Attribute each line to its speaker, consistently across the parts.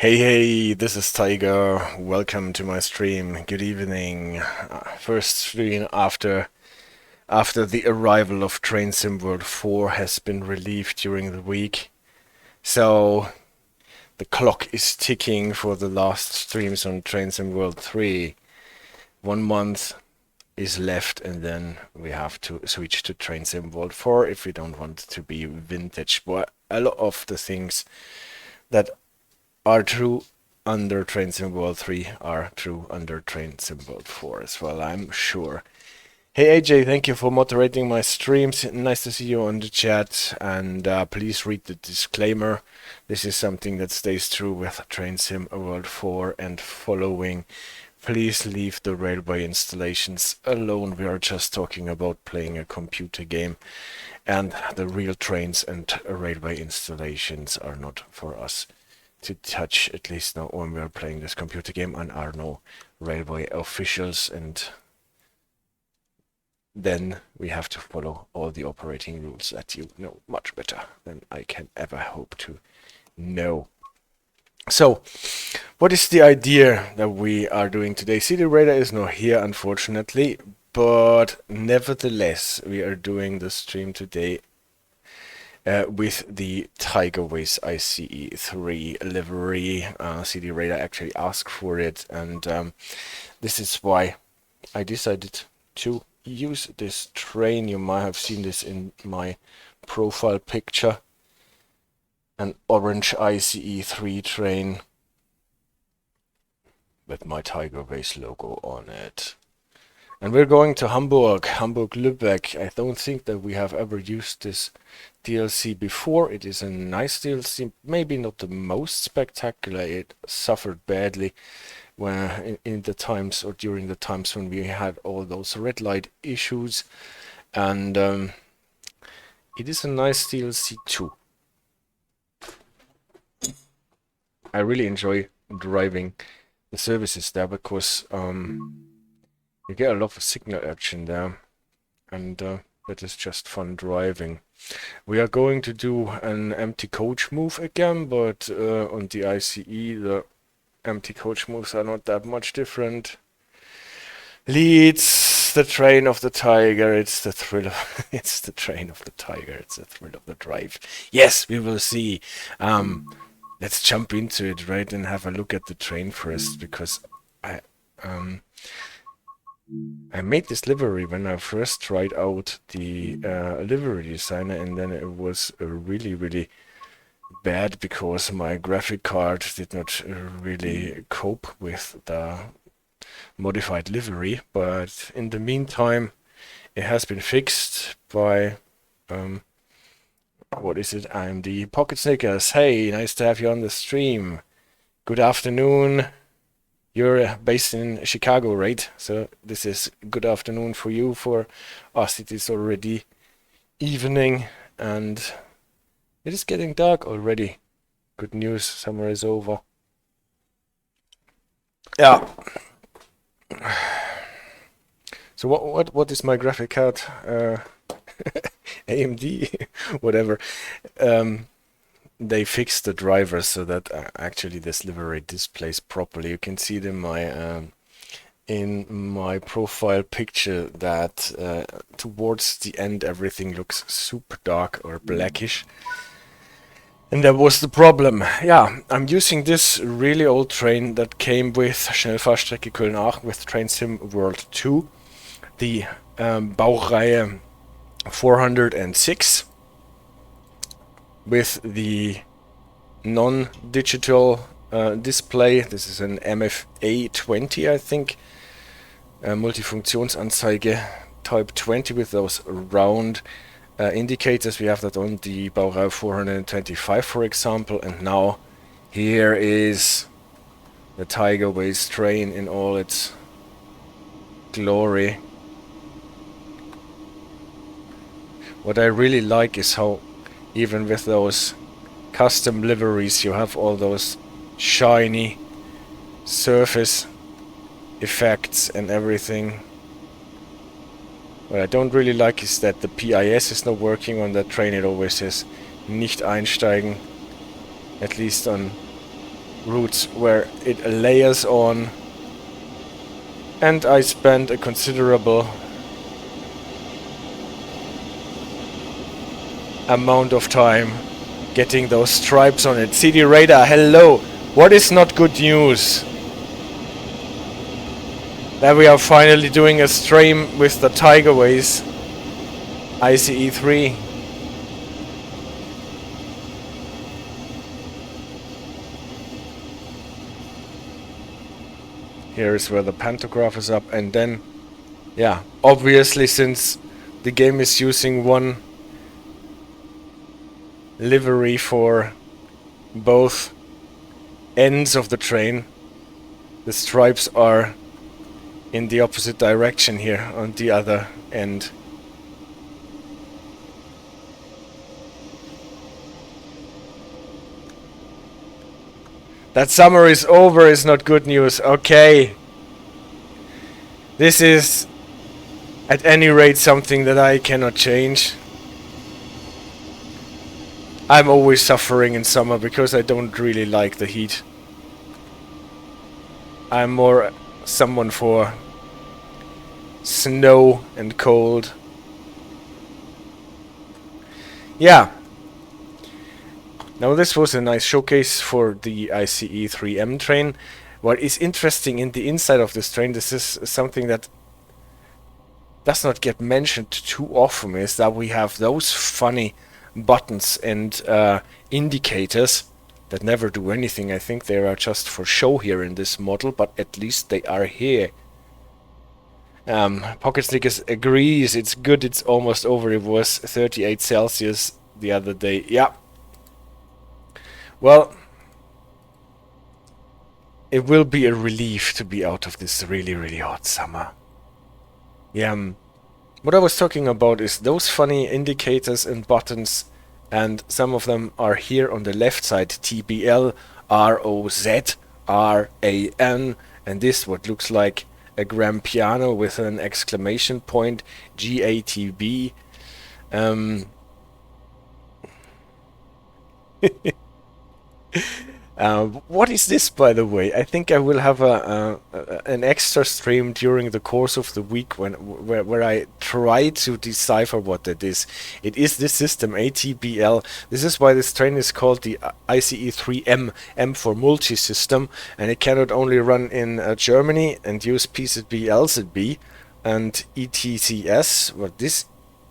Speaker 1: Hey, this is Tiger. Welcome to my stream. Good evening. First stream after the arrival of Train Sim World 4 has been relieved during the week. So the clock is ticking for the last streams on Train Sim World 3. 1 month is left and then we have to switch to Train Sim World 4 if we don't want to be vintage. But a lot of the things that are true under Train Sim World 3 are true under Train Sim World 4 as well, I'm sure. Hey AJ, thank you for moderating my streams. Nice to see you on the chat, and please read the disclaimer. This is something that stays true with Train Sim World 4 and following. Please leave the railway installations alone. We are just talking about playing a computer game, and the real trains and railway installations are not for us to touch, at least not when we're playing this computer game and are no railway officials, and then we have to follow all the operating rules that you know much better than I can ever hope to know. So, what is the idea that we are doing today? CD Radar is not here, unfortunately, but nevertheless, we are doing the stream today with the Tygerways ICE3 livery. CD Radar actually asked for it, and this is why I decided to use this train. You might have seen this in my profile picture. An orange ICE3 train with my Tygerways logo on it. And we're going to Hamburg Lübeck. I don't think that we have ever used this DLC before. It is a nice DLC, maybe not the most spectacular. It suffered badly when in the times or during the times when we had all those red light issues, and it is a nice DLC too. I really enjoy driving the services there because you get a lot of signal action there, and that is just fun driving. We are going to do an empty coach move again, but on the ICE the empty coach moves are not that much different. Leads the train of the tiger. It's the thrill of it's the train of the tiger. It's the thrill of the drive. Yes, we will see. Let's jump into it, right, and have a look at the train first, because I made this livery when I first tried out the livery designer, and then it was really bad because my graphic card did not really cope with the modified livery. But in the meantime, it has been fixed by what is it? AMD Pocket Snickers. Hey, nice to have you on the stream. Good afternoon. You're based in Chicago, right? So this is good afternoon for you. For us, it is already evening, and it is getting dark already. Good news, summer is over. Yeah. So what is my graphic card? AMD, whatever. They fixed the drivers so that actually this livery displays properly. You can see it in my profile picture that towards the end everything looks super dark or blackish. And that was the problem. Yeah, I'm using this really old train that came with Schnellfahrstrecke Köln-Aachen with Train Sim World 2, the Baureihe 406, with the non-digital display. This is an MFA 20, I think, Multifunktionsanzeige type 20 with those round indicators. We have that on the Baureihe 425, for example, and now here is the Tygerways train in all its glory. What I really like is how even with those custom liveries you have all those shiny surface effects and everything. What I don't really like is that the PIS is not working on that train. It always says nicht einsteigen, at least on routes where it layers on, and I spent a considerable amount of time getting those stripes on it. CD Radar, hello! What is not good news? That we are finally doing a stream with the Tygerways ICE 3. Here is where the pantograph is up, and then, yeah, obviously since the game is using one livery for both ends of the train, the stripes are in the opposite direction here on the other end. That summer is over is not good news. Okay. This is at any rate something that I cannot change. I'm always suffering in summer because I don't really like the heat. I'm more someone for snow and cold. Yeah. Now this was a nice showcase for the ICE 3M train. What is interesting in the inside of this train, this is something that does not get mentioned too often, is that we have those funny buttons and indicators that never do anything. I think they are just for show here in this model, but at least they are here. Pocket Snickers agrees, it's good, it's almost over. It was 38 Celsius the other day. Yeah. Well, it will be a relief to be out of this really, really hot summer. Yeah, what I was talking about is those funny indicators and buttons, and some of them are here on the left side, TBL, ROZ, RAN, and this what looks like a grand piano with an exclamation point, GATB. What is this, by the way? I think I will have an extra stream during the course of the week where I try to decipher what that is. It is this system, ATBL. This is why this train is called the ICE 3M, M for Multisystem, and it cannot only run in Germany and use PZB, LZB, and ETCS, what this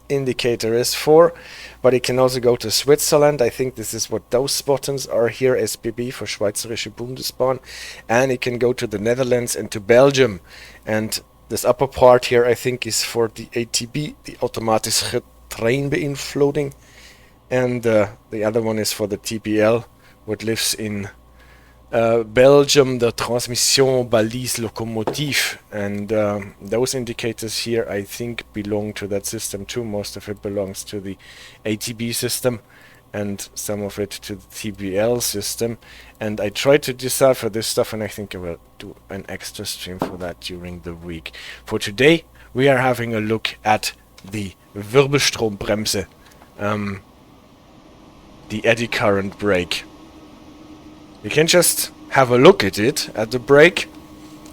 Speaker 1: indicator is for, but it can also go to Switzerland. I think this is what those buttons are here, SBB for Schweizerische Bundesbahn, and it can go to the Netherlands and to Belgium. And this upper part here I think is for the ATB, the automatische Treinbeïnvloeding, and the other one is for the TBL, what lives in Belgium, the Transmission Balise Locomotive, and those indicators here I think belong to that system too. Most of it belongs to the ATB system and some of it to the TBL system, and I tried to decipher this stuff, and I think I will do an extra stream for that during the week. For today we are having a look at the Wirbelstrombremse, the eddy current brake. You can just have a look at it, at the brake,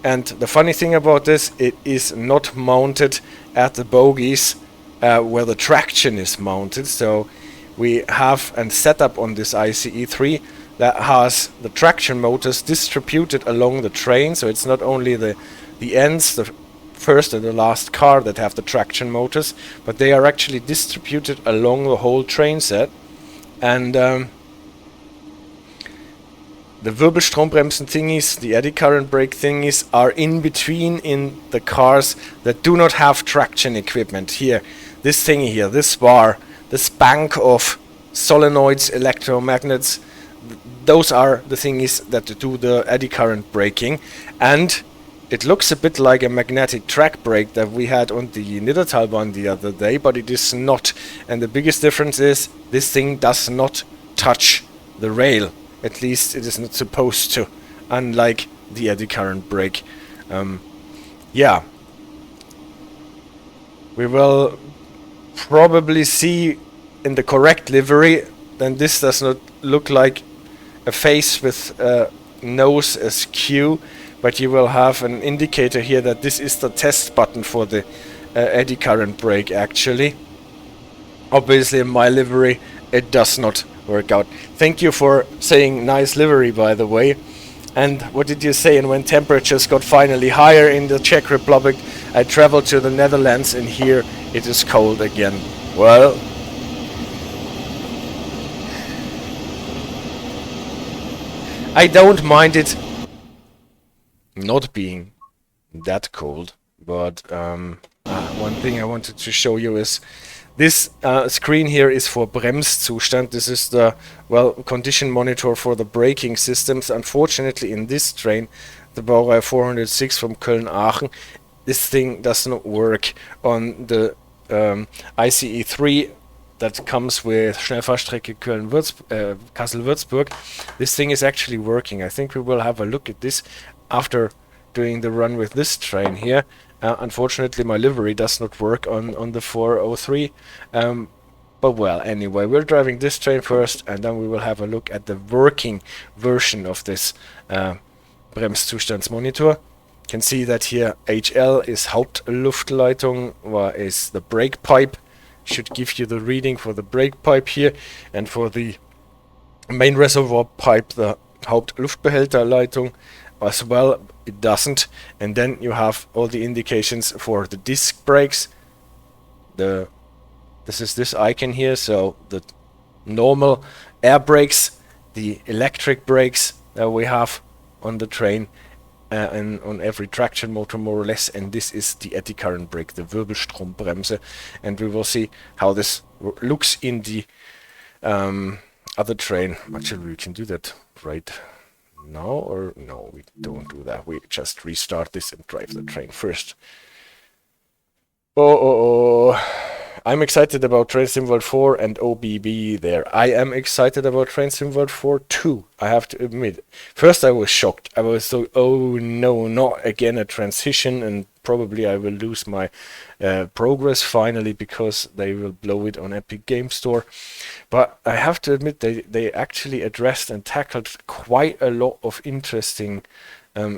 Speaker 1: and the funny thing about this, it is not mounted at the bogies where the traction is mounted. So we have a setup on this ICE 3 that has the traction motors distributed along the train, so it's not only the ends, the first and the last car that have the traction motors, but they are actually distributed along the whole train set. And the Wirbelstrombremsen thingies, the eddy current brake thingies, are in between in the cars that do not have traction equipment. Here, this thingy here, this bar, this bank of solenoids, electromagnets, those are the thingies that do the eddy current braking. And it looks a bit like a magnetic track brake that we had on the Niedertalbahn the other day, but it is not. And the biggest difference is this thing does not touch the rail. At least it is not supposed to, unlike the eddy current brake. Yeah. We will probably see in the correct livery, then this does not look like a face with nose as Q, but you will have an indicator here that this is the test button for the eddy current brake actually. Obviously in my livery it does not work out. Thank you for saying nice livery, by the way. And what did you say? And when temperatures got finally higher in the Czech Republic, I traveled to the Netherlands, and here it is cold again. Well, I don't mind it not being that cold, but one thing I wanted to show you is this screen here is for Bremszustand. This is the, well, condition monitor for the braking systems. Unfortunately, in this train, the Baureihe 406 from Köln-Aachen, this thing does not work. On the ICE 3 that comes with Schnellfahrstrecke Kassel-Würzburg, this thing is actually working. I think we will have a look at this after doing the run with this train here. Unfortunately, my livery does not work on the 403. But well, anyway, we're driving this train first, and then we will have a look at the working version of this Bremszustandsmonitor. You can see that here HL is Hauptluftleitung, is the brake pipe. Should give you the reading for the brake pipe here, and for the main reservoir pipe, the Hauptluftbehälterleitung as well. It doesn't. And then you have all the indications for the disc brakes. This is this icon here, so the normal air brakes, the electric brakes that we have on the train, and on every traction motor more or less. And this is the eddy current brake, the Wirbelstrombremse, and we will see how this looks in the other train. Actually, we can do that right now, or no, we don't do that. We just restart this and drive the train first. I'm excited about Train Sim World 4 and OBB there. I am excited about Train Sim World 4 too, I have to admit. First I was shocked. I was so, oh no, not again a transition, and probably I will lose my progress finally because they will blow it on Epic Game Store. But I have to admit they actually addressed and tackled quite a lot of interesting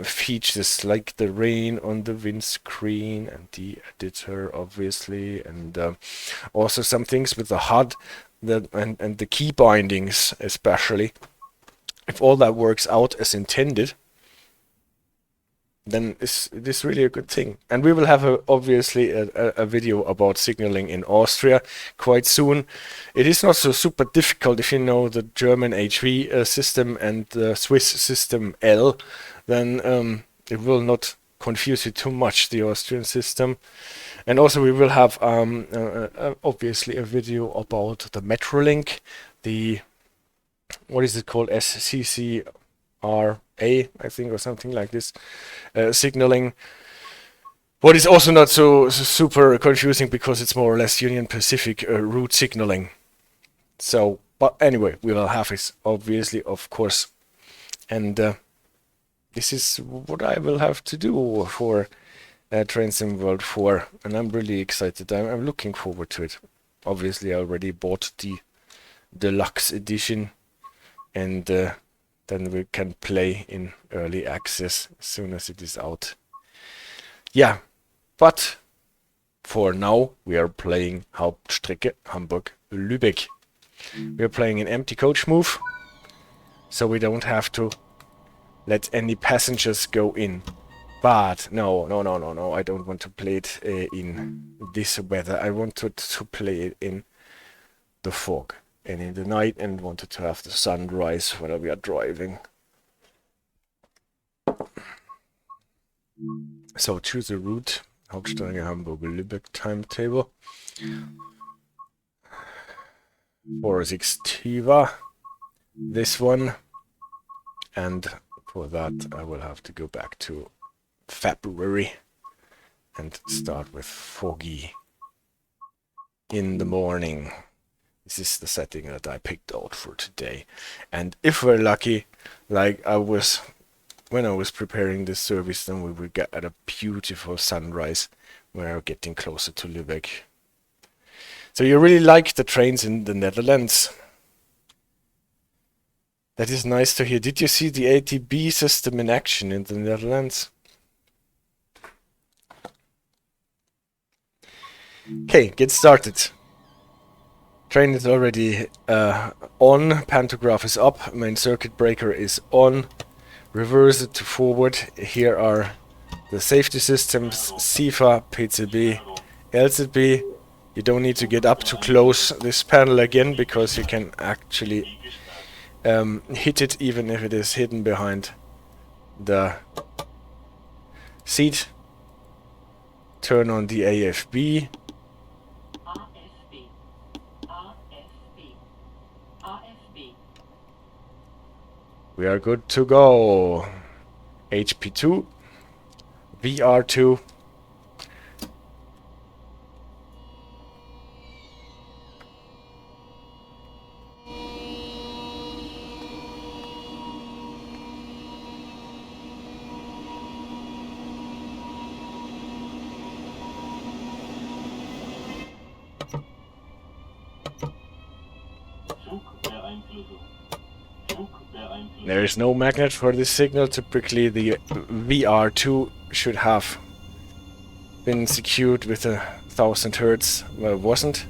Speaker 1: features, like the rain on the windscreen and the editor, obviously, and also some things with the HUD and the key bindings, especially. If all that works out as intended, then it is really a good thing. And we will have obviously a video about signaling in Austria quite soon. It is not so super difficult if you know the German HV system and the Swiss system L. Then it will not confuse you too much, the Austrian system. And also we will have obviously a video about the Metrolink, the, what is it called, SCCRA, I think, or something like this, signaling. What is also not so super confusing because it's more or less Union Pacific route signaling. So, but anyway, we will have it, obviously, of course. And this is what I will have to do for Train Sim World 4, and I'm really excited. I'm looking forward to it. Obviously, I already bought the deluxe edition, and then we can play in early access as soon as it is out. Yeah, but for now we are playing Hauptstrecke Hamburg Lübeck. We are playing an empty coach move, so we don't have to let any passengers go in. But no, I don't want to play it in this weather. I wanted to play it in the fog and in the night, and wanted to have the sunrise while we are driving. So choose a route, Hauptstrecke Hamburg Lübeck timetable. 406 Tiva, this one, and for that I will have to go back to February and start with foggy in the morning. This is the setting that I picked out for today. And if we're lucky, like I was when I was preparing this service, then we will get at a beautiful sunrise. We're getting closer to Lübeck. So you really like the trains in the Netherlands? That is nice to hear. Did you see the ATB system in action in the Netherlands? Okay, get started. Train is already on, pantograph is up, main circuit breaker is on, reverse it to forward. Here are the safety systems, CIFA, PCB, LZB. You don't need to get up to close this panel again, because you can actually hit it even if it is hidden behind the seat. Turn on the AFB. We are good to go. HP2, VR2. There is no magnet for this signal. Typically the VR2 should have been secured with 1000 Hertz. Well, it wasn't.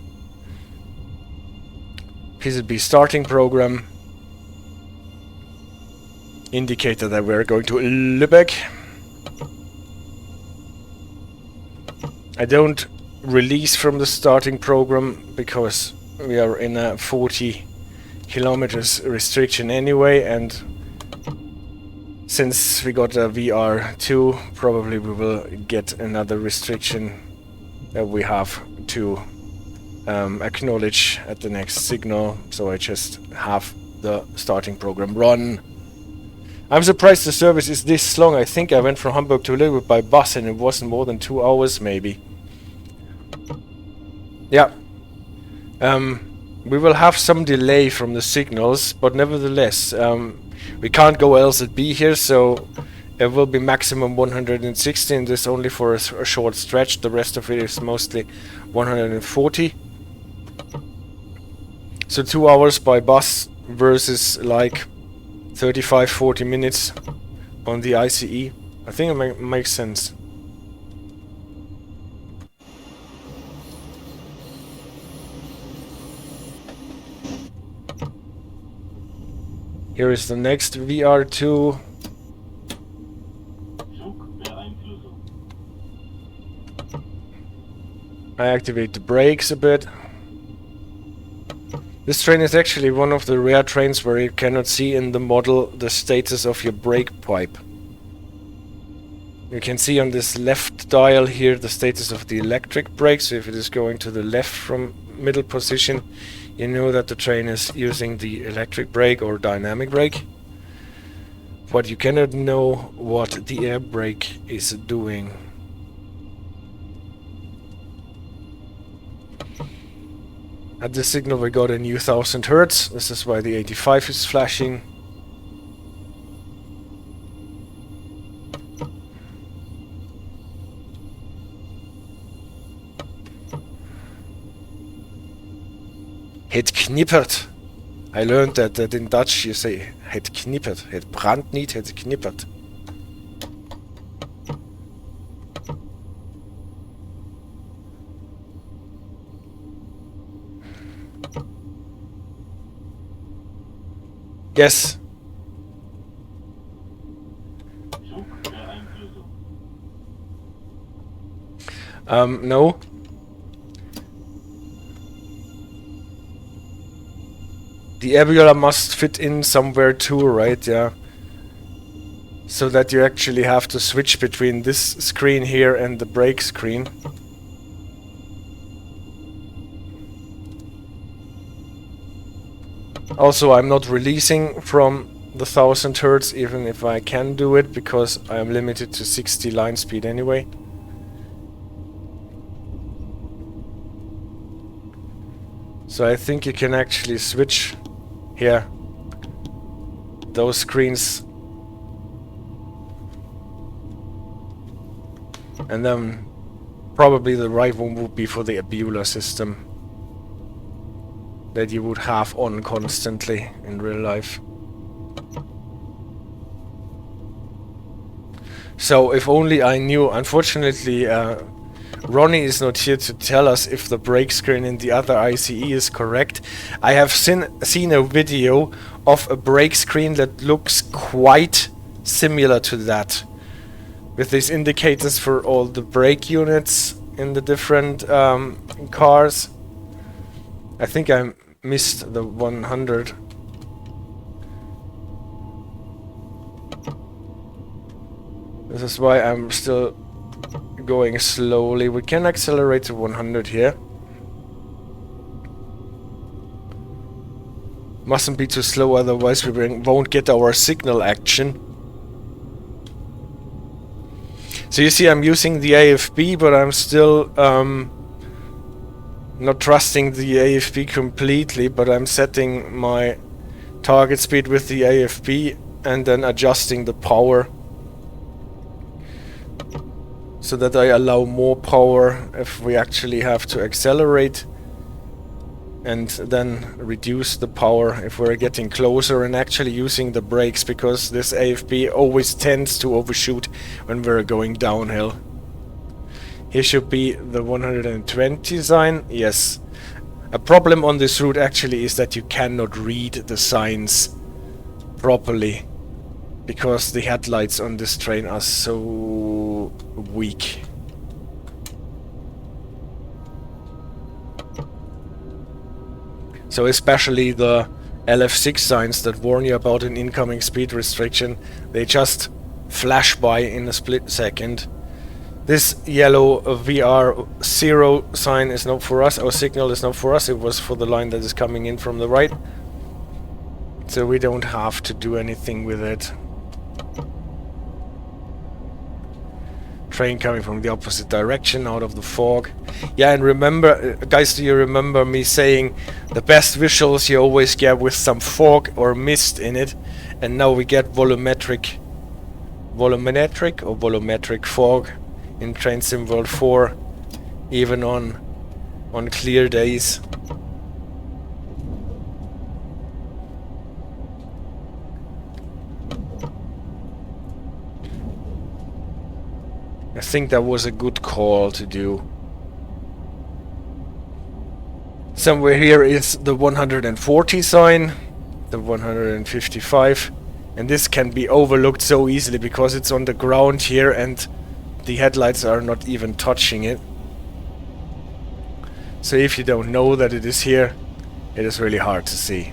Speaker 1: PCB starting program. Indicator that we're going to Lübeck. I don't release from the starting program because we are in a 40 kilometers restriction anyway, and since we got a VR2, probably we will get another restriction that we have to acknowledge at the next signal, so I just have the starting program run. I'm surprised the service is this long. I think I went from Hamburg to Lübeck by bus and it wasn't more than 2 hours maybe. Yeah. We will have some delay from the signals, but nevertheless, we can't go LZB here, so it will be maximum 160, and this only for a short stretch. The rest of it is mostly 140. So 2 hours by bus versus like 35-40 minutes on the ICE. I think it makes sense. Here is the next VR2. I activate the brakes a bit. This train is actually one of the rare trains where you cannot see in the model the status of your brake pipe. You can see on this left dial here the status of the electric brake, so if it is going to the left from middle position, you know that the train is using the electric brake or dynamic brake. But you cannot know what the air brake is doing. At this signal we got a new 1000 Hertz. This is why the 85 is flashing. Het knippert. I learned that in Dutch you say het knippert. Het brandt niet, het knippert. Yes. No. The airbular must fit in somewhere too, right? Yeah. So that you actually have to switch between this screen here and the brake screen. Also, I'm not releasing from the 1000 Hertz, even if I can do it, because I am limited to 60 line speed anyway. So I think you can actually switch here those screens, and then probably the right one would be for the abular system that you would have on constantly in real life. So if only I knew. Unfortunately, Ronnie is not here to tell us if the brake screen in the other ICE is correct. I have seen a video of a brake screen that looks quite similar to that, with these indicators for all the brake units in the different cars. I think I missed the 100. This is why I'm still going slowly. We can accelerate to 100 here. Mustn't be too slow, otherwise we won't get our signal action. So you see, I'm using the AFB, but I'm still not trusting the AFB completely, but I'm setting my target speed with the AFB and then adjusting the power so that I allow more power if we actually have to accelerate, and then reduce the power if we're getting closer and actually using the brakes, because this AFB always tends to overshoot when we're going downhill. Here should be the 120 sign. Yes. A problem on this route actually is that you cannot read the signs properly, because the headlights on this train are so weak. So especially the LF6 signs that warn you about an incoming speed restriction, they just flash by in a split second. This yellow VR0 sign is not for us, our signal is not for us, it was for the line that is coming in from the right. So we don't have to do anything with it. Train coming from the opposite direction out of the fog. Yeah, and remember, guys, do you remember me saying the best visuals you always get with some fog or mist in it? And now we get volumetric fog in Train Sim World 4, even on clear days. I think that was a good call to do. Somewhere here is the 140 sign, the 155, and this can be overlooked so easily because it's on the ground here and the headlights are not even touching it. So if you don't know that it is here, it is really hard to see.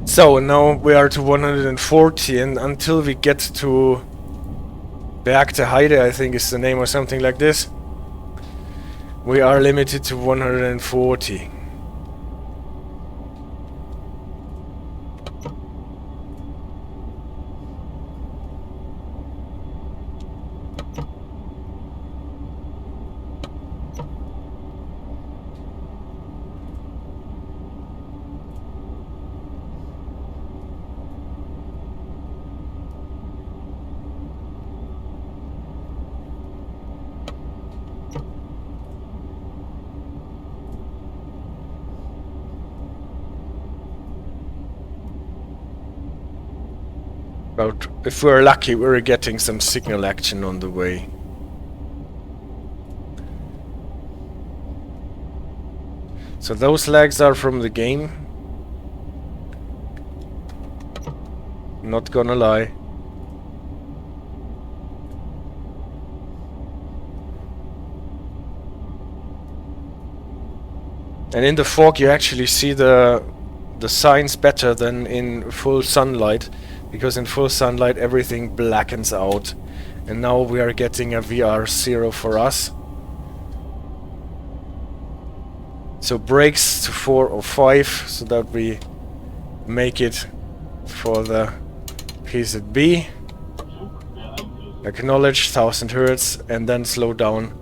Speaker 1: So now we are to 140, and until we get to Heide, I think is the name, or something like this, we are limited to 140. But if we're lucky, we're getting some signal action on the way. So those lags are from the game. Not gonna lie. And in the fog you actually see the signs better than in full sunlight, because in full sunlight everything blackens out. And now we are getting a VR0 for us. So brakes to 4 or 5, so that we make it for the PZB. Acknowledge 1000 Hertz and then slow down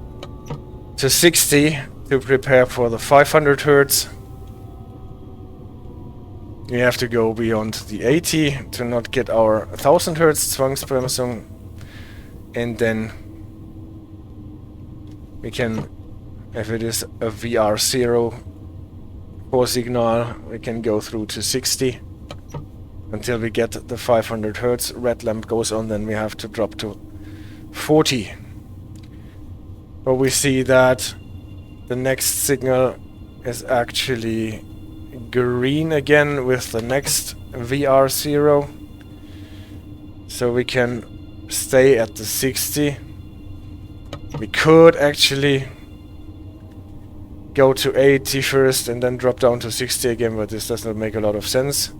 Speaker 1: to 60 to prepare for the 500 Hertz. We have to go beyond the 80 to not get our 1000 Hertz Zwangsbremsung, and then we can, if it is a VR0, 4 signal, we can go through to 60 until we get the 500 Hertz. Red lamp goes on, then we have to drop to 40. But we see that the next signal is actually green again with the next VR0. So we can stay at the 60. We could actually go to 80 first and then drop down to 60 again, but this does not make a lot of sense.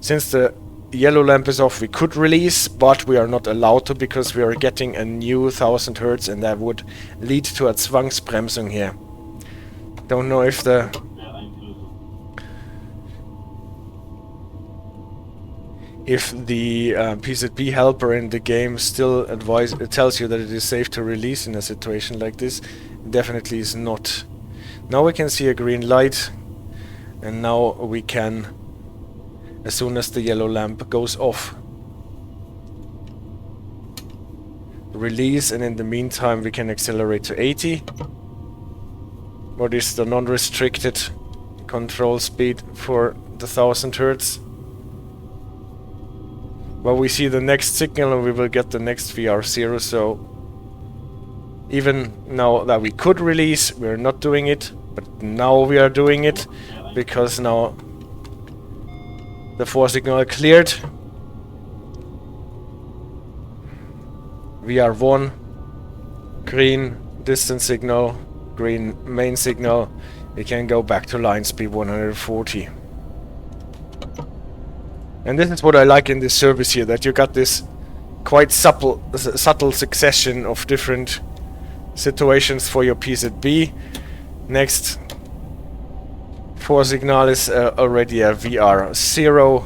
Speaker 1: Since the yellow lamp is off, we could release, but we are not allowed to because we are getting a new 1000 Hertz and that would lead to a Zwangsbremsung here. Don't know if the PZB helper in the game still tells you that it is safe to release in a situation like this. It definitely is not. Now we can see a green light, and now we can, as soon as the yellow lamp goes off, release, and in the meantime we can accelerate to 80. What is the non-restricted control speed for the 1000 Hertz? Well, we see the next signal and we will get the next VR0, so even now that we could release, we're not doing it, but now we are doing it because now the 4 signal cleared. VR1, green distance signal, green main signal. We can go back to line speed 140. And this is what I like in this service here, that you got this quite subtle succession of different situations for your PZB. Next 4 signal is already a VR0.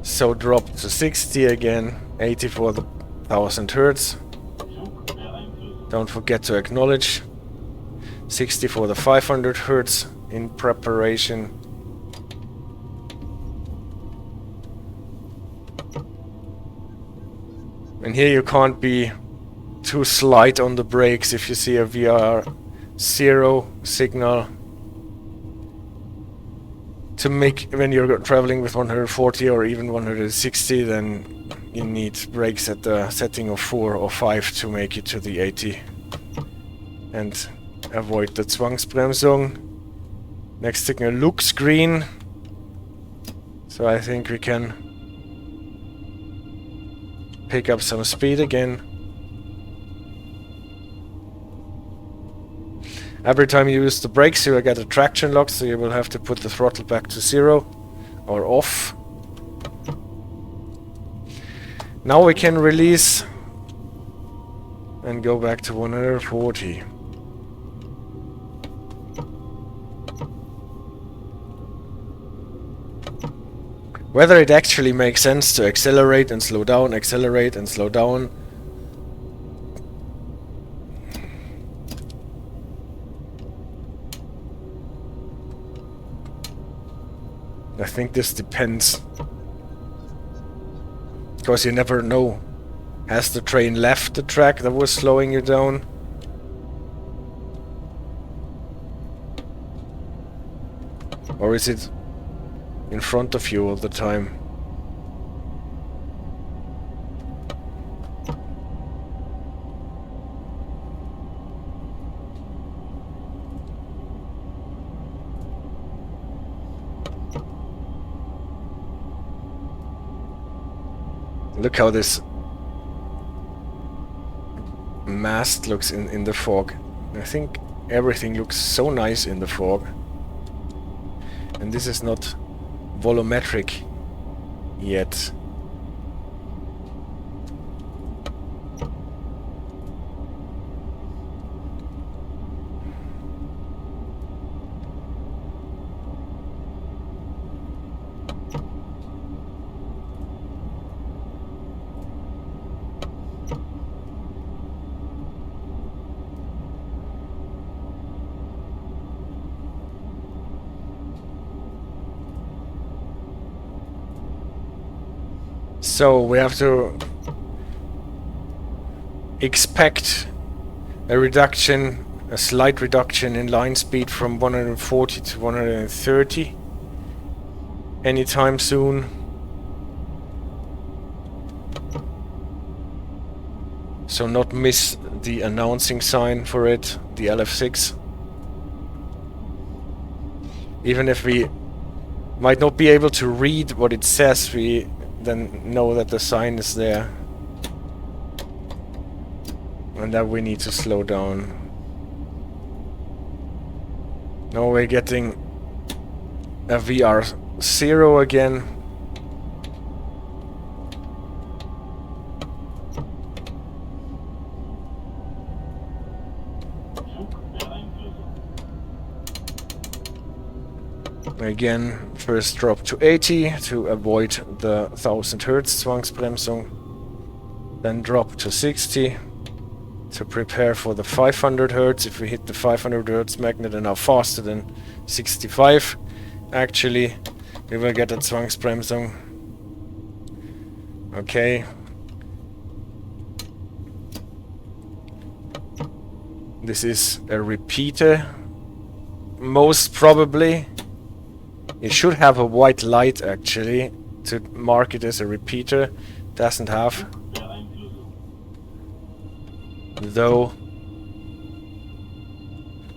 Speaker 1: So drop to 60 again, 80 for the 1000 Hertz. Don't forget to acknowledge. 60 for the 500 Hertz in preparation. And here you can't be too slight on the brakes if you see a VR0 signal. To make, when you're traveling with 140 or even 160, then you need brakes at the setting of 4 or 5 to make it to the 80. And avoid the Zwangsbremsung. Next signal looks green. So I think we can pick up some speed again. Every time you use the brakes you will get a traction lock, so you will have to put the throttle back to 0 or off. Now we can release and go back to 140. Whether it actually makes sense to accelerate and slow down, accelerate and slow down, I think this depends. Because you never know. Has the train left the track that was slowing you down? Or is it in front of you all the time? Look how this mast looks in the fog. I think everything looks so nice in the fog. And this is not volumetric yet. So we have to expect a reduction a slight reduction in line speed from 140 to 130 anytime soon. So not miss the announcing sign for it, the LF6. Even if we might not be able to read what it says, we then know that the sign is there. And that we need to slow down. Now we're getting a VR0 again. Again, first drop to 80 to avoid the 1000 Hertz Zwangsbremsung. Then drop to 60 to prepare for the 500 Hertz. If we hit the 500 Hertz magnet and are faster than 65, actually, we will get a Zwangsbremsung. Okay. This is a repeater. Most probably. It should have a white light actually to mark it as a repeater. Doesn't have. Though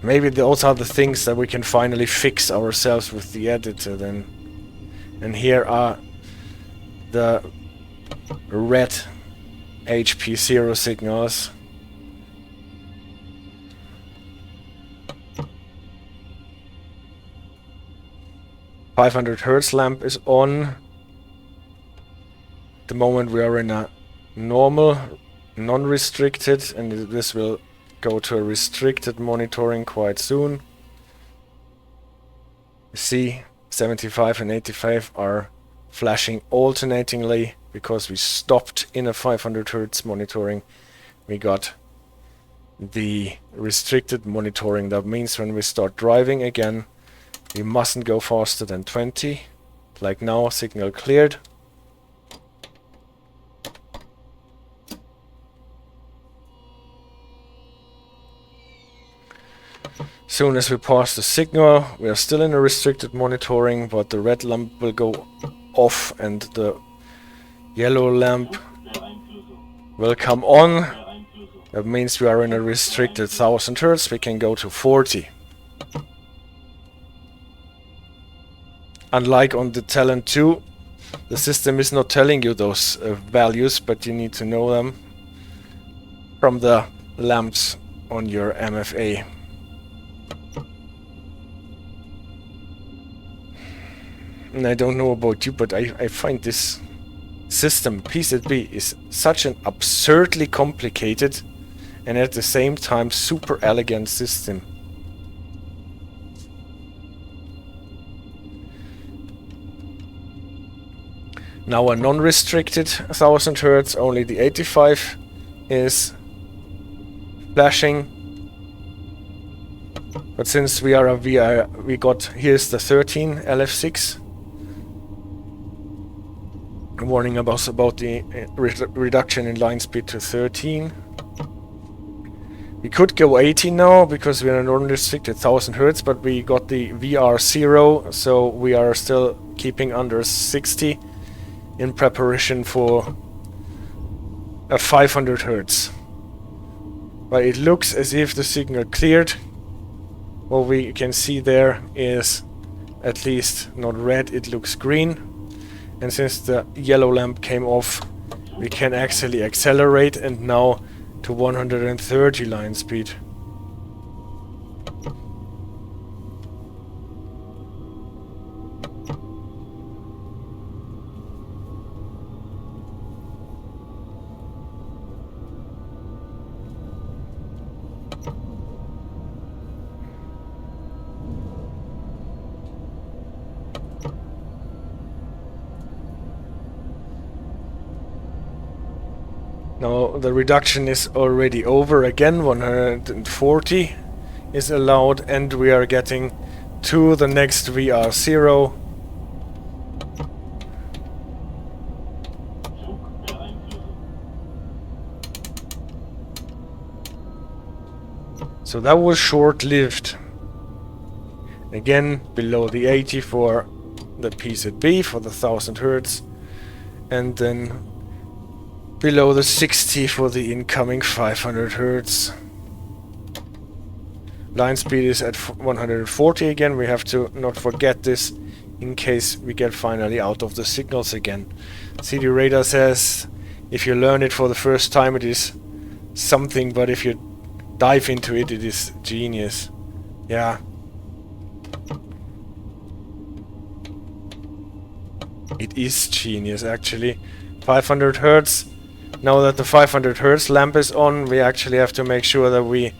Speaker 1: maybe those are the things that we can finally fix ourselves with the editor then. And here are the red HP0 signals. .500 Hertz lamp is on. The moment we are in a normal, non-restricted, and this will go to a restricted monitoring quite soon. You see, 75 and 85 are flashing alternatingly because we stopped in a 500 Hertz monitoring. We got the restricted monitoring. That means when we start driving again, we mustn't go faster than 20. Like now, signal cleared. Soon as we pass the signal, we are still in a restricted monitoring, but the red lamp will go off and the yellow lamp will come on. That means we are in a restricted 1000 Hertz. We can go to 40. Unlike on the Talent 2, the system is not telling you those values, but you need to know them from the lamps on your MFA. And I don't know about you, but I find this system, PZB, is such an absurdly complicated and at the same time super elegant system. Now a non-restricted 1000 Hertz, only the 85 is flashing. But since we are a VR, we got, here's the 13 LF6. Warning about the reduction in line speed to 13. We could go 80 now because we are a non-restricted 1000 Hertz, but we got the VR0, so we are still keeping under 60. In preparation for a 500 Hertz. But it looks as if the signal cleared. What we can see there is at least not red, it looks green. And since the yellow lamp came off, we can actually accelerate and now to 130 line speed. Now the reduction is already over again, 140 is allowed, and we are getting to the next VR0. So that was short-lived. Again, below the 80 for the PZB, for the 1000 Hertz. And then below the 60 for the incoming 500 Hertz. Line speed is at 140 again. We have to not forget this in case we get finally out of the signals again. CD radar says if you learn it for the first time it is something, but if you dive into it, it is genius. Yeah. It is genius actually. 500 Hertz. Now that the 500 Hertz lamp is on, we actually have to make sure that we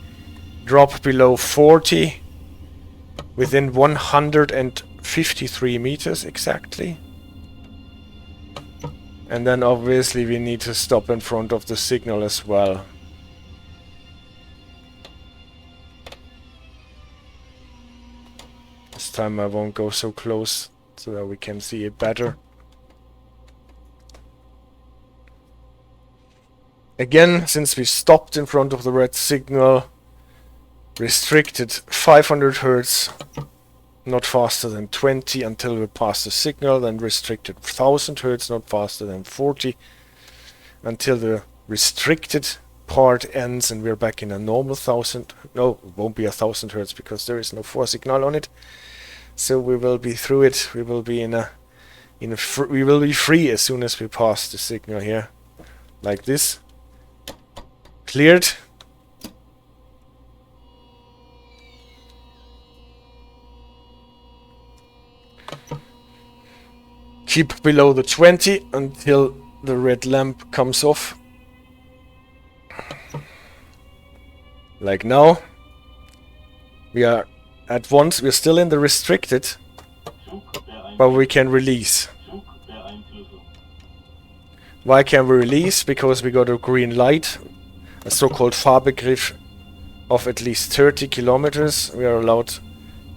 Speaker 1: drop below 40 within 153 meters exactly. And then obviously we need to stop in front of the signal as well. This time I won't go so close so that we can see it better. Again, since we stopped in front of the red signal, restricted 500 Hertz, not faster than 20 until we pass the signal, then restricted 1000 Hertz, not faster than 40 until the restricted part ends and we're back in a normal 1000. No, it won't be 1000 Hertz because there is no 4 signal on it. So we will be through it. We will be we will be free as soon as we pass the signal here, like this. Cleared. Keep below the 20 until the red lamp comes off. Like now. We are at once, we're still in the restricted, but we can release. Why can we release? Because we got a green light, a so-called Fahrbegriff of at least 30 kilometers. We are allowed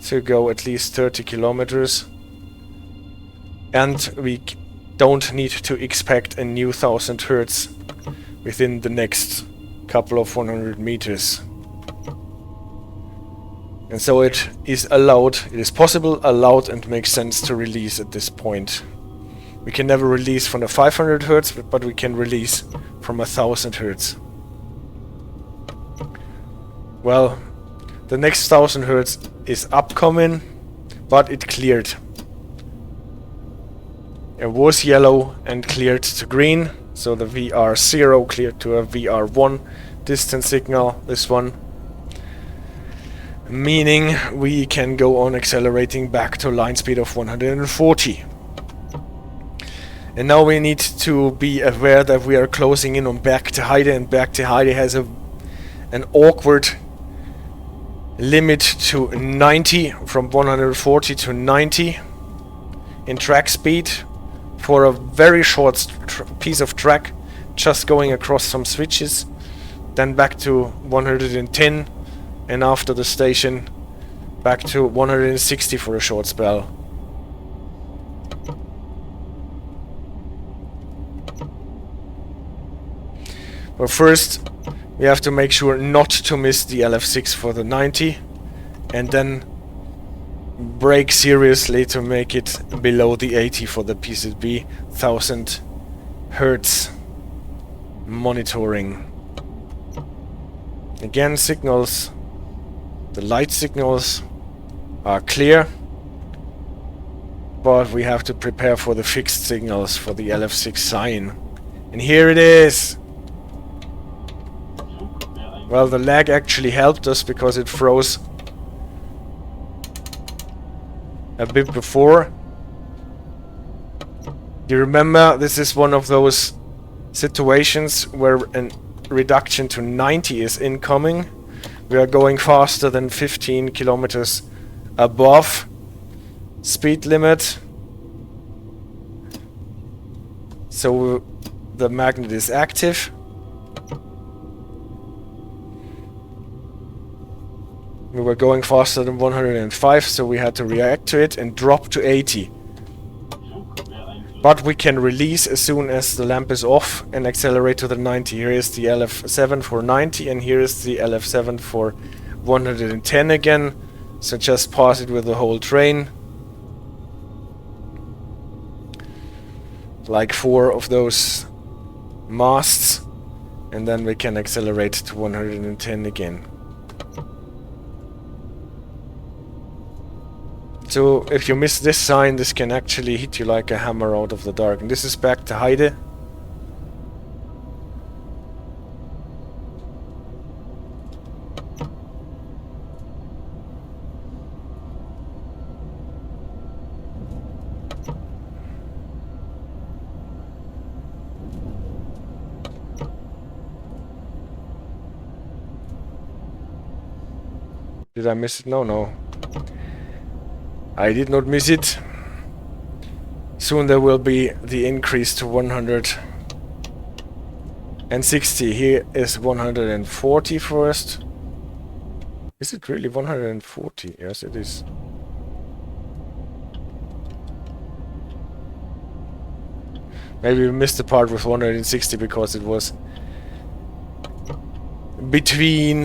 Speaker 1: to go at least 30 kilometers. And we don't need to expect a new 1000 Hertz within the next couple of 100 meters. And so it is allowed, it is possible, allowed and makes sense to release at this point. We can never release from the 500 Hertz, but we can release from 1000 Hertz. Well, the next 1000 Hertz is upcoming, but it cleared. It was yellow and cleared to green, so the VR0 cleared to a VR1 distance signal, this one. Meaning we can go on accelerating back to line speed of 140. And now we need to be aware that we are closing in on Berchtesgaden, and Berchtesgaden has an awkward limit to 90, from 140 to 90 in track speed for a very short piece of track, just going across some switches, then back to 110. And after the station, back to 160 for a short spell. But first, we have to make sure not to miss the LF6 for the 90, and then brake seriously to make it below the 80 for the PZB 1000 Hertz monitoring. Again, signals. The light signals are clear, but we have to prepare for the fixed signals for the LF6 sign. And here it is! Well, the lag actually helped us because it froze a bit before. You remember, this is one of those situations where a reduction to 90 is incoming. We are going faster than 15 kilometers above speed limit. So the magnet is active. We were going faster than 105, so we had to react to it and drop to 80. But we can release as soon as the lamp is off and accelerate to the 90. Here is the LF7 for 90 and here is the LF7 for 110 again. So just pass it with the whole train. Like 4 of those masts. And then we can accelerate to 110 again. So if you miss this sign, this can actually hit you like a hammer out of the dark. And this is back to Heide. Did I miss it? No, no. I did not miss it. Soon there will be the increase to 160. Here is 140 first. Is it really 140? Yes, it is. Maybe we missed the part with 160 because it was between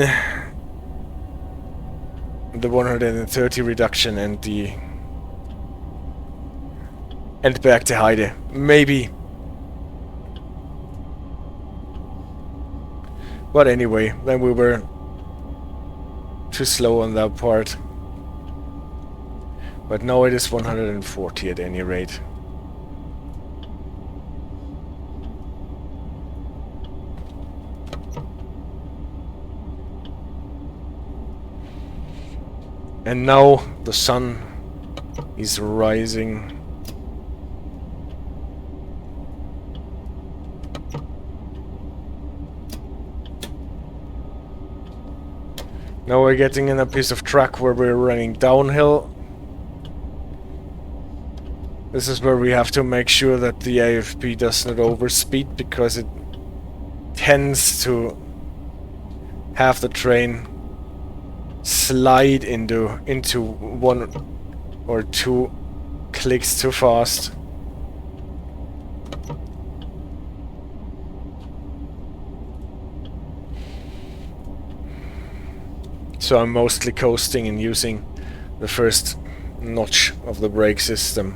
Speaker 1: the 130 reduction and the back to Heide. Maybe. But anyway, then we were too slow on that part. But now it is 140 at any rate. And now the sun is rising. Now we're getting in a piece of track where we're running downhill. This is where we have to make sure that the AFP does not overspeed, because it tends to have the train slide into 1 or 2 clicks too fast. So I'm mostly coasting and using the first notch of the brake system.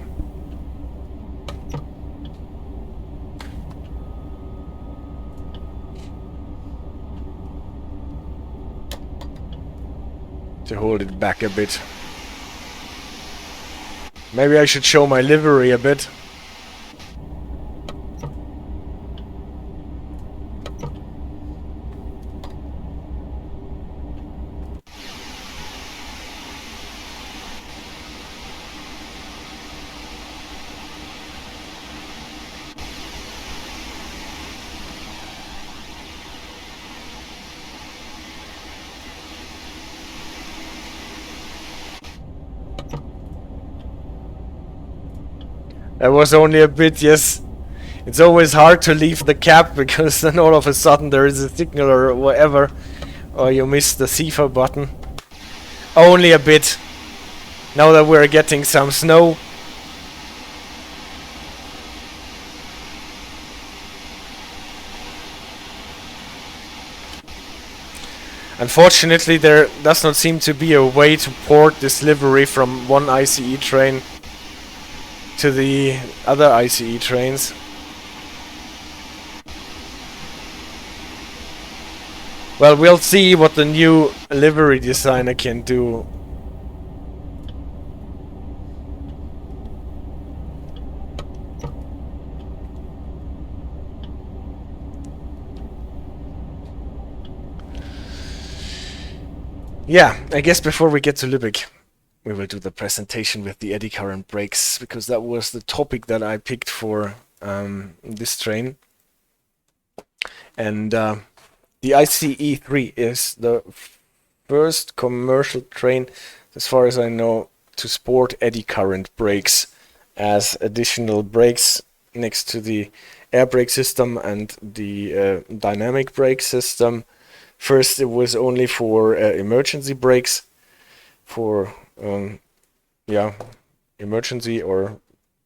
Speaker 1: To hold it back a bit. Maybe I should show my livery a bit. That was only a bit, yes. It's always hard to leave the cap, because then all of a sudden there is a signal or whatever, or you miss the CIFA button. Only a bit. Now that we're getting some snow. Unfortunately, there does not seem to be a way to port this livery from one ICE train to the other ICE trains. Well, we'll see what the new livery designer can do. Yeah, I guess before we get to Lübeck, we will do the presentation with the Eddy Current Brakes, because that was the topic that I picked for this train. And the ICE3 is the first commercial train, as far as I know, to sport Eddy Current Brakes as additional brakes next to the air brake system and the dynamic brake system. First, it was only for emergency brakes, for emergency or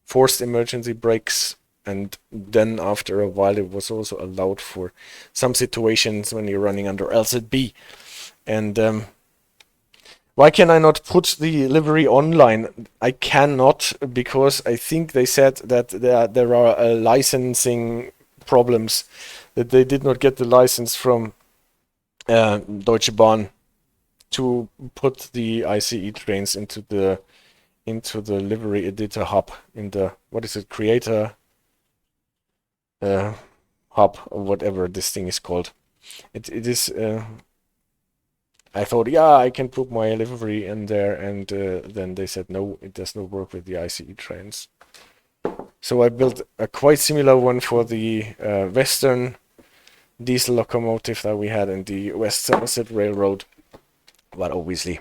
Speaker 1: forced emergency brakes, and then after a while it was also allowed for some situations when you're running under LZB. And Why can I not put the livery online? I cannot, because I think they said that there are licensing problems, that they did not get the license from Deutsche Bahn to put the ICE trains into the livery editor hub, in the, what is it, creator hub, or whatever this thing is called. It is. I thought, yeah, I can put my livery in there, and then they said no, it does not work with the ICE trains. So I built a quite similar one for the Western diesel locomotive that we had in the West Somerset Railroad, but obviously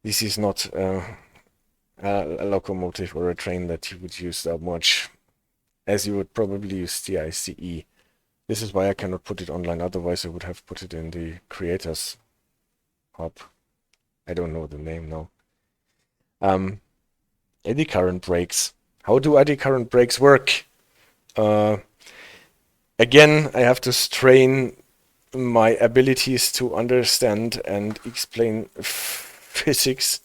Speaker 1: this is not a locomotive or a train that you would use that much, as you would probably use the ICE. This is why I cannot put it online, otherwise I would have put it in the creators hub. I don't know the name now. Eddy Current Brakes. How do eddy current brakes work? Again, I have to strain my abilities to understand and explain physics.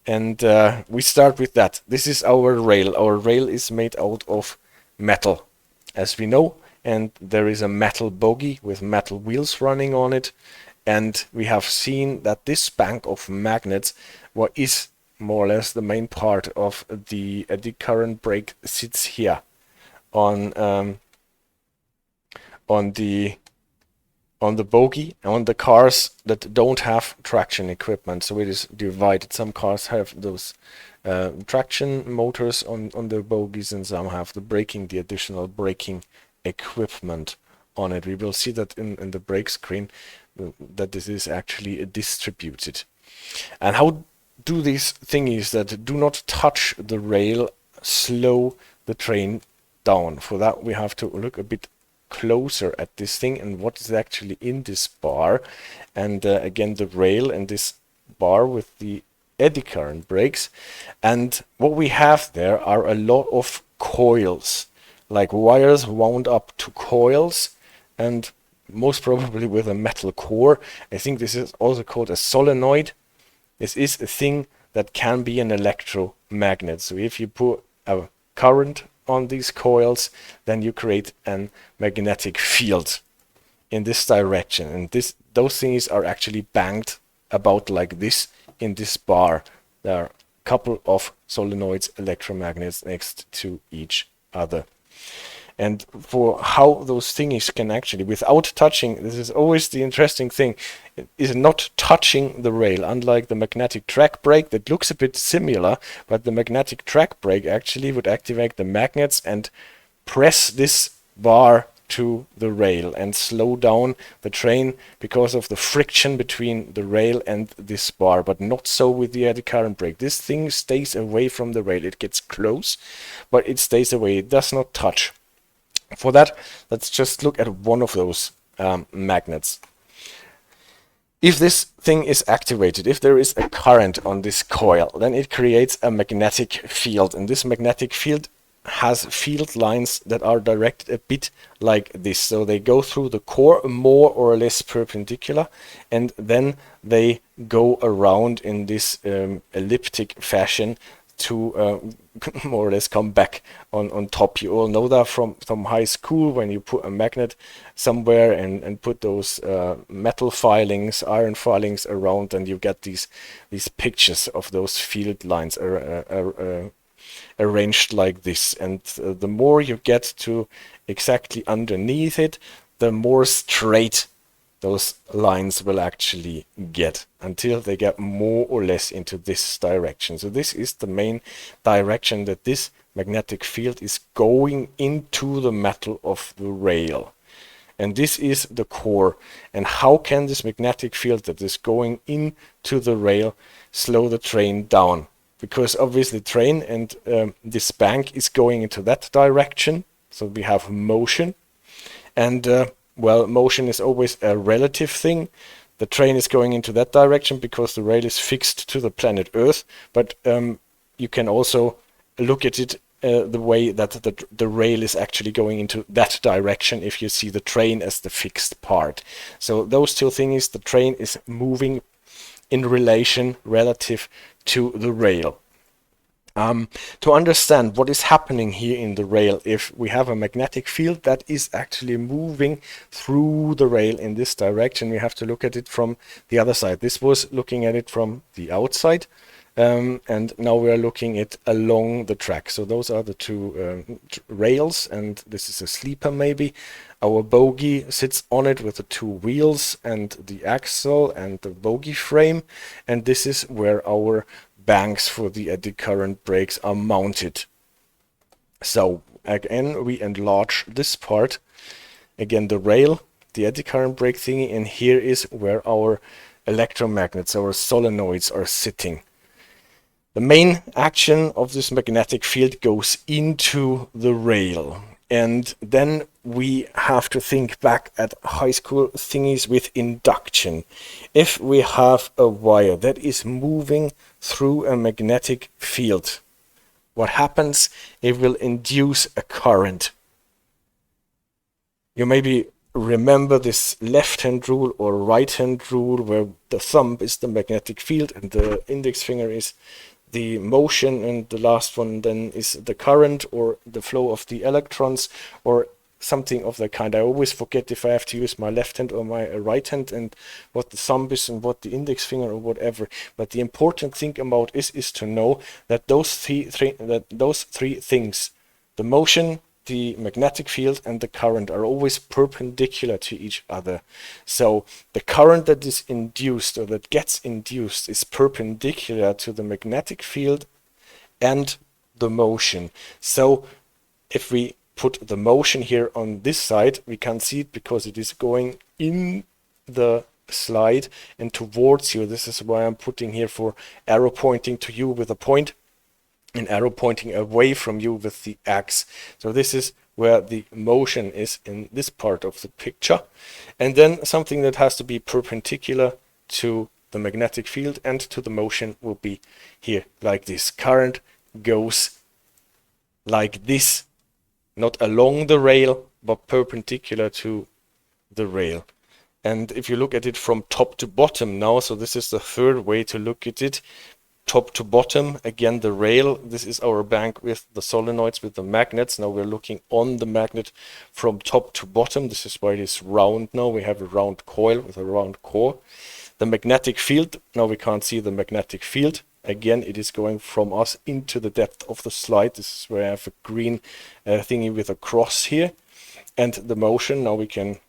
Speaker 1: And we start with that. This is our rail. Our rail is made out of metal, as we know. And there is a metal bogie with metal wheels running on it. And we have seen that this bank of magnets, what is more or less the main part of the eddy current brake, sits here on the bogie, on the cars that don't have traction equipment. So it is divided. Some cars have those traction motors on their bogies, and some have the additional braking equipment on it. We will see that in the brake screen, that this is actually distributed. And how do these thingies that do not touch the rail slow the train down? For that we have to look a bit closer at this thing and what is actually in this bar. And again, the rail and this bar with the eddy current brakes. And what we have there are a lot of coils, like wires wound up to coils, and most probably with a metal core. I think this is also called a solenoid. This is a thing that can be an electromagnet. So if you put a current on these coils, then you create a magnetic field in this direction. And those things are actually banged about like this in this bar. There are a couple of solenoids, electromagnets next to each other. And for how those thingies can actually, without touching, this is always the interesting thing, is not touching the rail, unlike the magnetic track brake that looks a bit similar, but the magnetic track brake actually would activate the magnets and press this bar to the rail and slow down the train because of the friction between the rail and this bar, but not so with the eddy current brake. This thing stays away from the rail. It gets close, but it stays away. It does not touch. For that, let's just look at one of those magnets. If this thing is activated, if there is a current on this coil, then it creates a magnetic field, and this magnetic field has field lines that are directed a bit like this. So they go through the core more or less perpendicular, and then they go around in this elliptic fashion to more or less come back on top. You all know that from high school, when you put a magnet somewhere and put those metal filings, iron filings around, and you get these pictures of those field lines arranged like this. And the more you get to exactly underneath it, the more straight those lines will actually get, until they get more or less into this direction. So this is the main direction that this magnetic field is going into the metal of the rail. And this is the core. And how can this magnetic field that is going into the rail slow the train down? Because obviously train and this bank is going into that direction. So we have motion. And well, motion is always a relative thing. The train is going into that direction because the rail is fixed to the planet Earth. But you can also look at it the way that the rail is actually going into that direction if you see the train as the fixed part. So those two things, the train is moving in relation relative to the rail. To understand what is happening here in the rail, if we have a magnetic field that is actually moving through the rail in this direction, we have to look at it from the other side. This was looking at it from the outside, and now we are looking at along the track. So those are the two rails, and this is a sleeper maybe. Our bogie sits on it with the two wheels and the axle and the bogie frame, and this is where our banks for the eddy current brakes are mounted. So again, we enlarge this part, again the rail, the eddy current brake thingy, and here is where our electromagnets, our solenoids, are sitting. The main action of this magnetic field goes into the rail, and then we have to think back at high school thingies with induction. If we have a wire that is moving through a magnetic field, what happens? It will induce a current. You maybe remember this left-hand rule or right-hand rule, where the thumb is the magnetic field and the index finger is the motion, and the last one then is the current or the flow of the electrons, or something of that kind. I always forget if I have to use my left hand or my right hand, and what the thumb is and what the index finger or whatever. But the important thing about is to know that those three things, the motion, the magnetic field, and the current, are always perpendicular to each other. So the current that is induced, or that gets induced, is perpendicular to the magnetic field and the motion. So if we put the motion here on this side, we can see it because it is going in the slide and towards you. This is why I'm putting here for arrow pointing to you with a point, and arrow pointing away from you with the X. So this is where the motion is in this part of the picture. And then something that has to be perpendicular to the magnetic field and to the motion will be here, like this. Current goes like this, not along the rail, but perpendicular to the rail. And if you look at it from top to bottom now, so this is the third way to look at it. Top to bottom, again the rail, this is our bank with the solenoids, with the magnets. Now we're looking on the magnet from top to bottom. This is why it is round now. We have a round coil with a round core. The magnetic field, now we can't see the magnetic field. Again, it is going from us into the depth of the slide. This is where I have a green thingy with a cross here. And the motion, now we can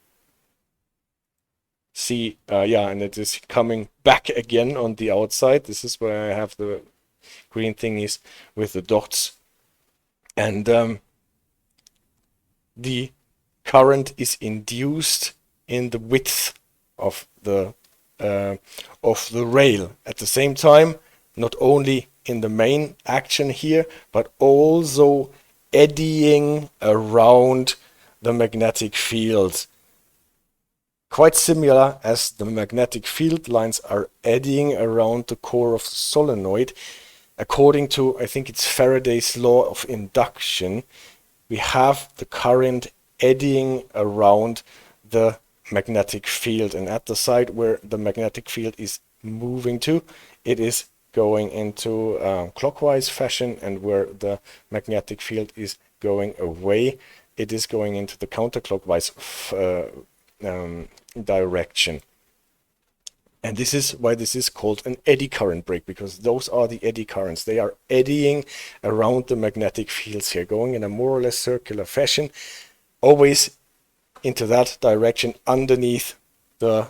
Speaker 1: see, and it is coming back again on the outside. This is where I have the green thingies with the dots. And the current is induced in the width of the rail. At the same time, not only in the main action here, but also eddying around the magnetic field. Quite similar as the magnetic field lines are eddying around the core of the solenoid. According to, I think it's Faraday's law of induction, we have the current eddying around the magnetic field, and at the side where the magnetic field is moving to, it is going into clockwise fashion, and where the magnetic field is going away, it is going into the counterclockwise direction. And this is why this is called an eddy current brake, because those are the eddy currents. They are eddying around the magnetic fields here, going in a more or less circular fashion, always into that direction underneath the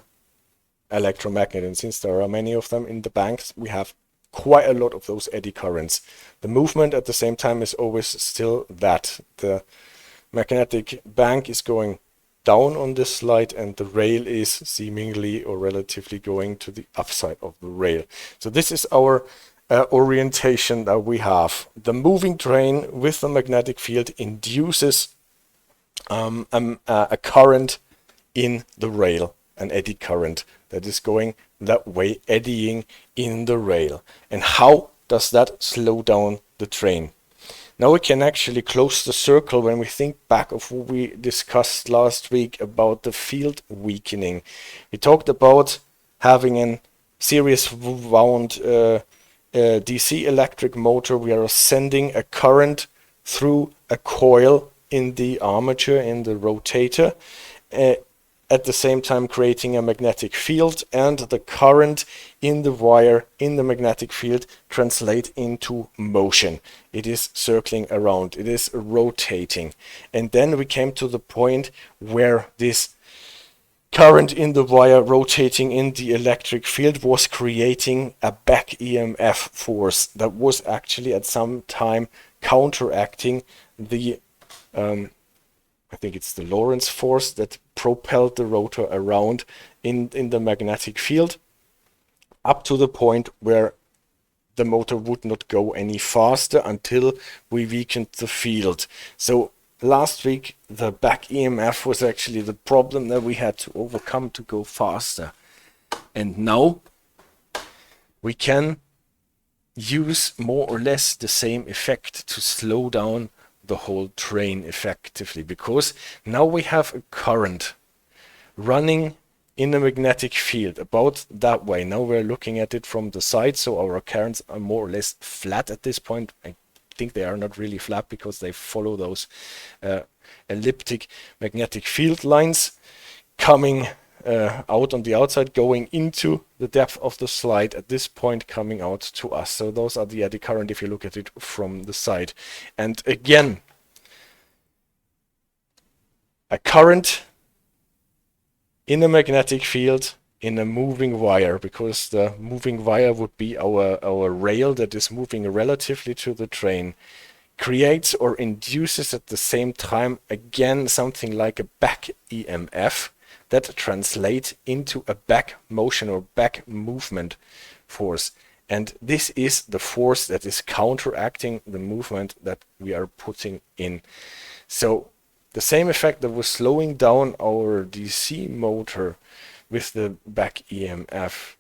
Speaker 1: electromagnet. And since there are many of them in the banks, we have quite a lot of those eddy currents. The movement at the same time is always still that. The magnetic bank is going down on this slide, and the rail is seemingly or relatively going to the upside of the rail. So this is our orientation that we have. The moving train with the magnetic field induces a current in the rail, an eddy current that is going that way, eddying in the rail. And how does that slow down the train? Now we can actually close the circle when we think back of what we discussed last week about the field weakening. We talked about having an series wound DC electric motor. We are sending a current through a coil in the armature, in the rotator, at the same time creating a magnetic field, and the current in the wire in the magnetic field translate into motion. It is circling around, it is rotating. And then we came to the point where this current in the wire rotating in the electric field was creating a back EMF force that was actually at some time counteracting the I think it's the Lorentz force that propelled the rotor around in the magnetic field, up to the point where the motor would not go any faster until we weakened the field. So last week the back EMF was actually the problem that we had to overcome to go faster. And now we can use more or less the same effect to slow down the whole train effectively, because now we have a current running in a magnetic field about that way. Now we're looking at it from the side, so our currents are more or less flat at this point. I think they are not really flat because they follow those elliptic magnetic field lines coming out on the outside, going into the depth of the slide, at this point coming out to us. So those are the eddy current if you look at it from the side. And again, a current in a magnetic field in a moving wire, because the moving wire would be our rail that is moving relatively to the train, creates or induces at the same time again something like a back EMF that translates into a back motion or back movement force. And this is the force that is counteracting the movement that we are putting in. So the same effect that was slowing down our DC motor with the back EMF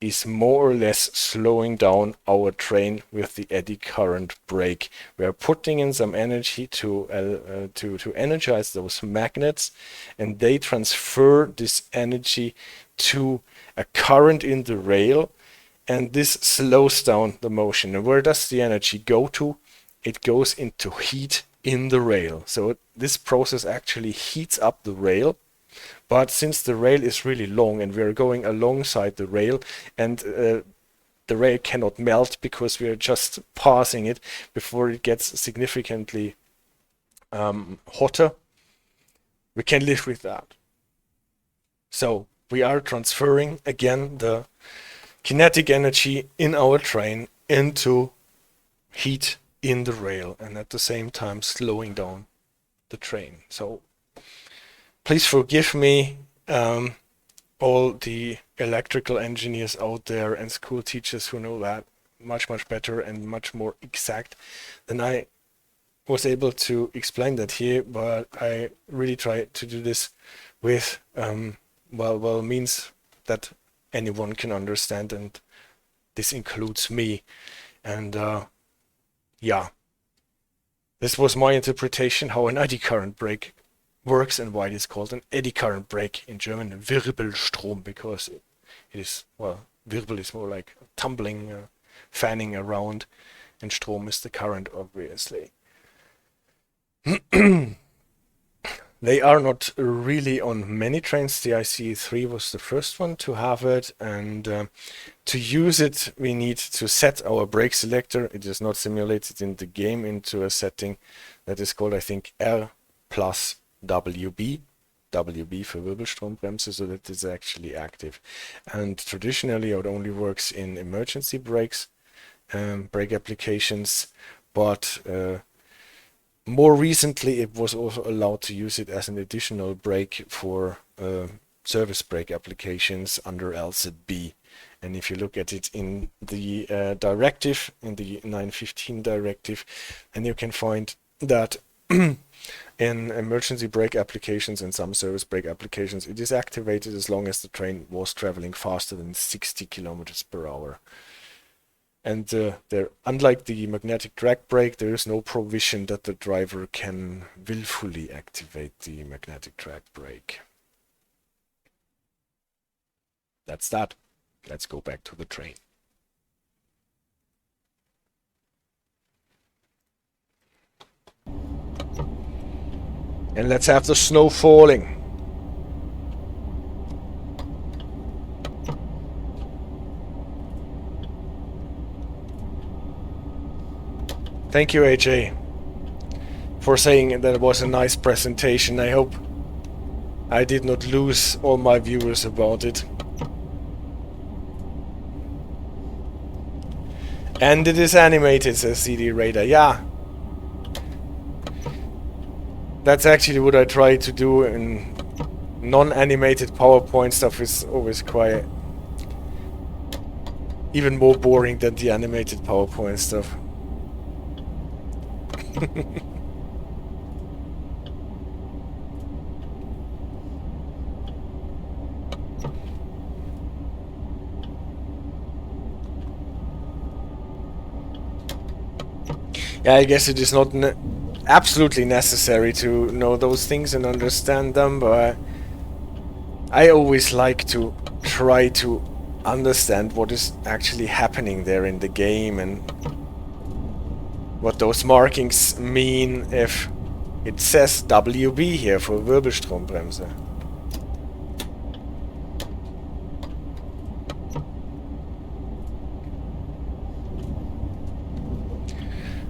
Speaker 1: is more or less slowing down our train with the eddy current brake. We are putting in some energy to energize those magnets, and they transfer this energy to a current in the rail, and this slows down the motion. And where does the energy go to? It goes into heat in the rail. So this process actually heats up the rail. But since the rail is really long and we are going alongside the rail, and the rail cannot melt because we are just passing it before it gets significantly hotter, we can live with that. So we are transferring again the kinetic energy in our train into heat in the rail, and at the same time slowing down the train. So please forgive me, all the electrical engineers out there and school teachers who know that much better and much more exact than I was able to explain that here, but I really try to do this with well means that anyone can understand, and this includes me. And yeah, this was my interpretation how an eddy current brake works and why it is called an eddy current brake, in German Wirbelstrom, because it is, well, Wirbel is more like tumbling, fanning around, and Strom is the current, obviously. They are not really on many trains. The ICE3 was the first one to have it, and to use it we need to set our brake selector. It is not simulated in the game, into a setting that is called, I think, R plus WB. WB for Wirbelstrombremse, so that it's actually active. And traditionally it only works in emergency brakes, brake applications, but more recently it was also allowed to use it as an additional brake for service brake applications under LZB. And if you look at it in the directive, in the 915 directive, and you can find that in emergency brake applications and some service brake applications, it is activated as long as the train was traveling faster than 60 kilometers per hour. And there, unlike the magnetic drag brake, there is no provision that the driver can willfully activate the magnetic drag brake. That's that. Let's go back to the train. And let's have the snow falling. Thank you, AJ, for saying that it was a nice presentation. I hope I did not lose all my viewers about it. And it is animated, says CD Raider. Yeah. That's actually what I try to do in non-animated PowerPoint stuff. Is always quite even more boring than the animated PowerPoint stuff. Yeah, I guess it is not absolutely necessary to know those things and understand them, but I always like to try to understand what is actually happening there in the game and what those markings mean if it says WB here for Wirbelstrombremse.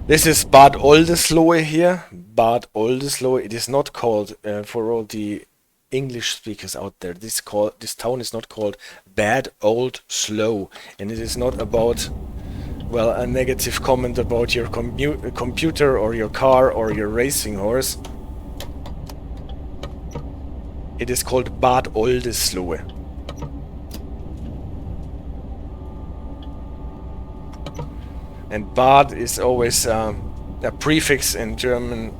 Speaker 1: This is Bad Oldeslohe here. Bad Oldeslohe. It is not called, for all the English speakers out there, this town is not called Bad Oldeslohe, and it is not about, well, a negative comment about your computer or your car or your racing horse. It is called Bad Oldeslohe. And Bad is always a prefix in German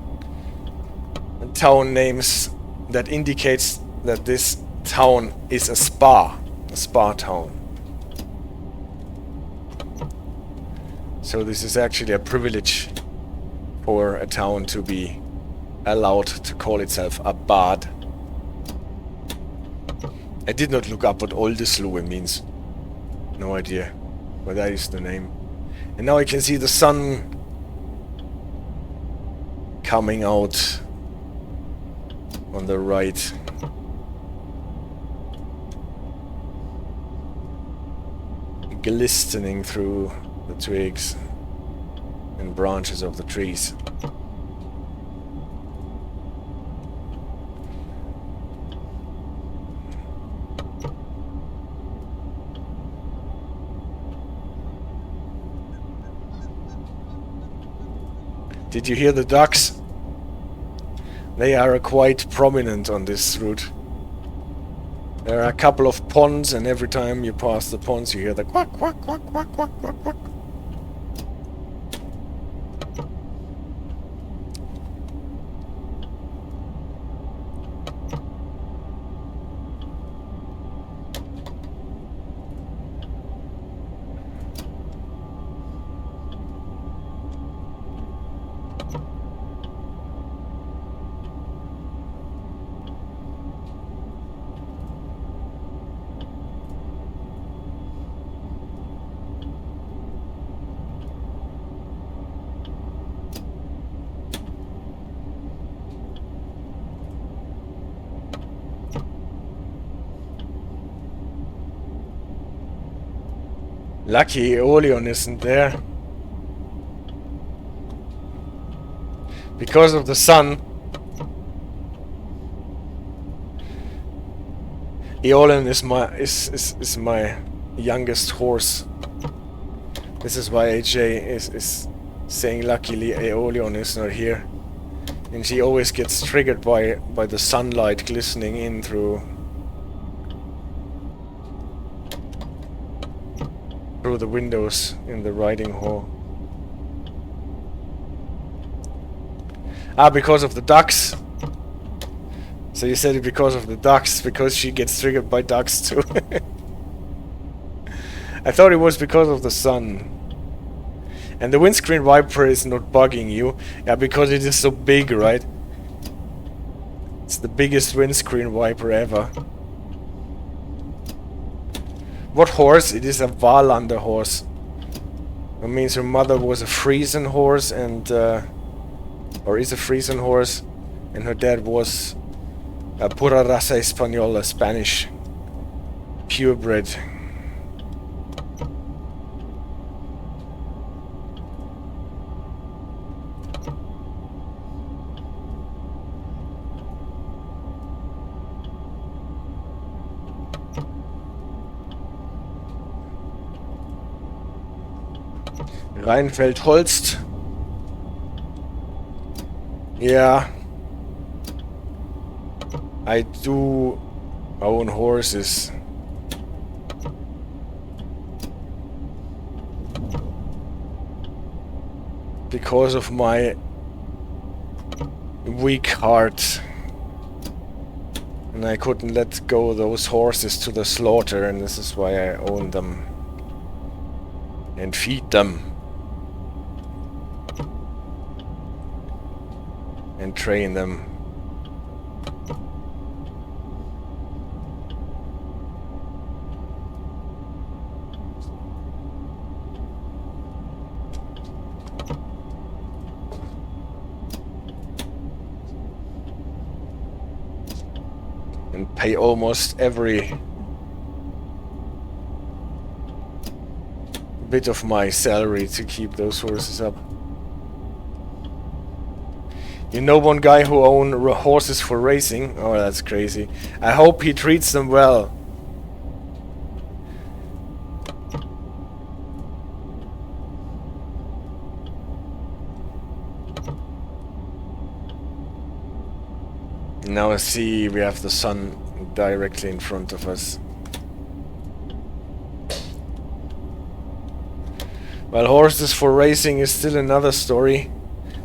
Speaker 1: town names that indicates that this town is a spa town. So this is actually a privilege for a town to be allowed to call itself a bad. I did not look up what Oldeslohe means. No idea, but that is the name. And now I can see the sun coming out on the right. Glistening through the twigs and branches of the trees. Did you hear the ducks? They are quite prominent on this route. There are a couple of ponds, and every time you pass the ponds you hear the quack, quack, quack, quack, quack, quack, quack. Lucky Aeolion isn't there. Because of the sun. Aeolion is my youngest horse. This is why AJ is saying luckily Aeolion is not here. And she always gets triggered by the sunlight glistening in through the windows in the riding hall. Ah, because of the ducks. So you said it because of the ducks, because she gets triggered by ducks too. I thought it was because of the sun. And the windscreen wiper is not bugging you. Yeah, because it is so big, right? It's the biggest windscreen wiper ever. What horse? It is a Wahlander horse. That means her mother was a Friesen horse and or is a Friesen horse, and her dad was a pura raza española, Spanish purebred. Rheinfeld-Holst. Yeah. I do own horses. Because of my weak heart. And I couldn't let go those horses to the slaughter, and this is why I own them. And feed them. And train them. And pay almost every bit of my salary to keep those horses up. You know one guy who owns horses for racing? Oh, that's crazy. I hope he treats them well. Now I see we have the sun directly in front of us. Well, horses for racing is still another story.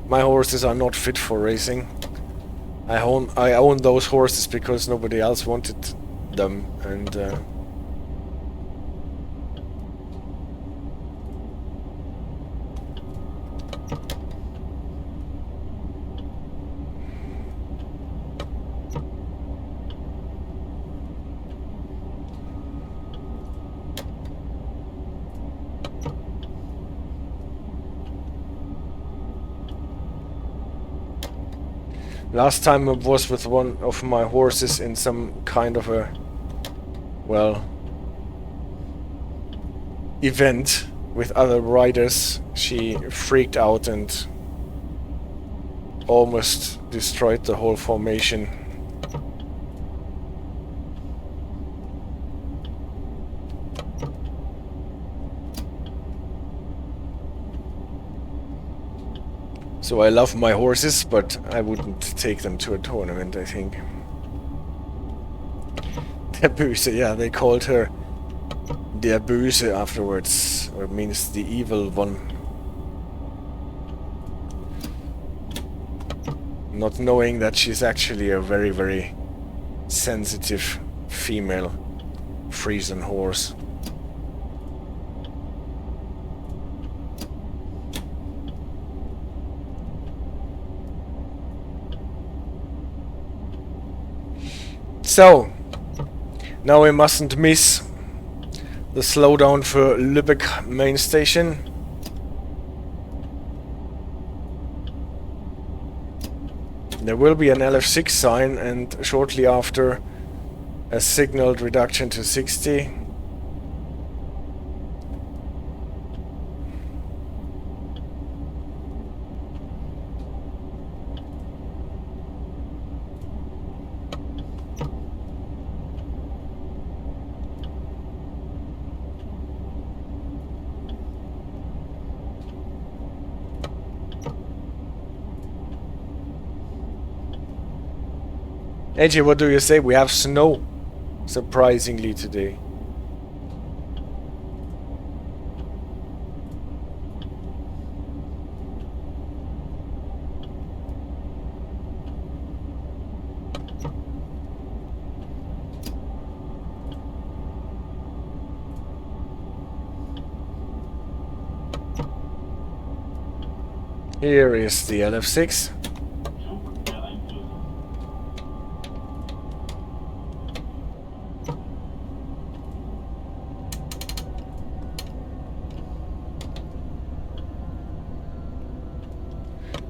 Speaker 1: My horses are not fit for racing. I own those horses because nobody else wanted them, and last time I was with one of my horses in some kind of a, well, event with other riders. She freaked out and almost destroyed the whole formation. So I love my horses, but I wouldn't take them to a tournament, I think. Der Böse, yeah, they called her Der Böse afterwards, or it means the evil one. Not knowing that she's actually a very, very sensitive female Friesen horse. So, now we mustn't miss the slowdown for Lübeck main station. There will be an LF6 sign, and shortly after a signaled reduction to 60. AJ, what do you say? We have snow, surprisingly, today. Here is the LF6.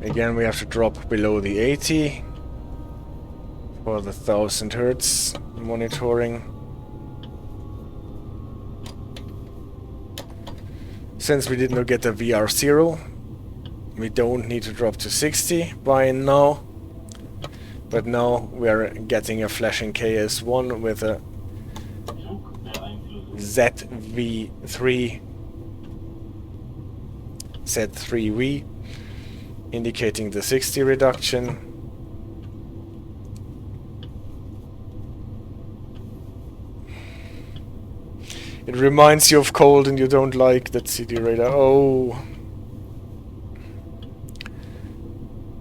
Speaker 1: Again, we have to drop below the 80 for the 1000 Hertz monitoring. Since we did not get a VR0, we don't need to drop to 60 by now. But now we are getting a flashing KS1 with a Z3V, indicating the 60 reduction. It reminds you of cold and you don't like that CD radar. Oh.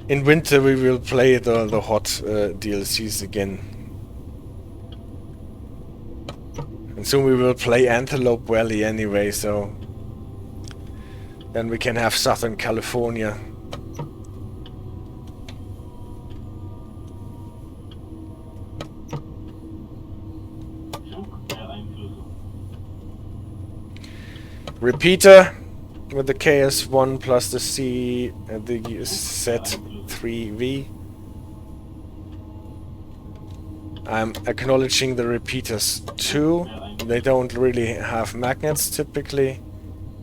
Speaker 1: In winter we will play the hot DLCs again. And soon we will play Antelope Valley anyway, so then we can have Southern California. Repeater with the KS1 plus the the Z3V. I'm acknowledging the repeaters too. They don't really have magnets typically.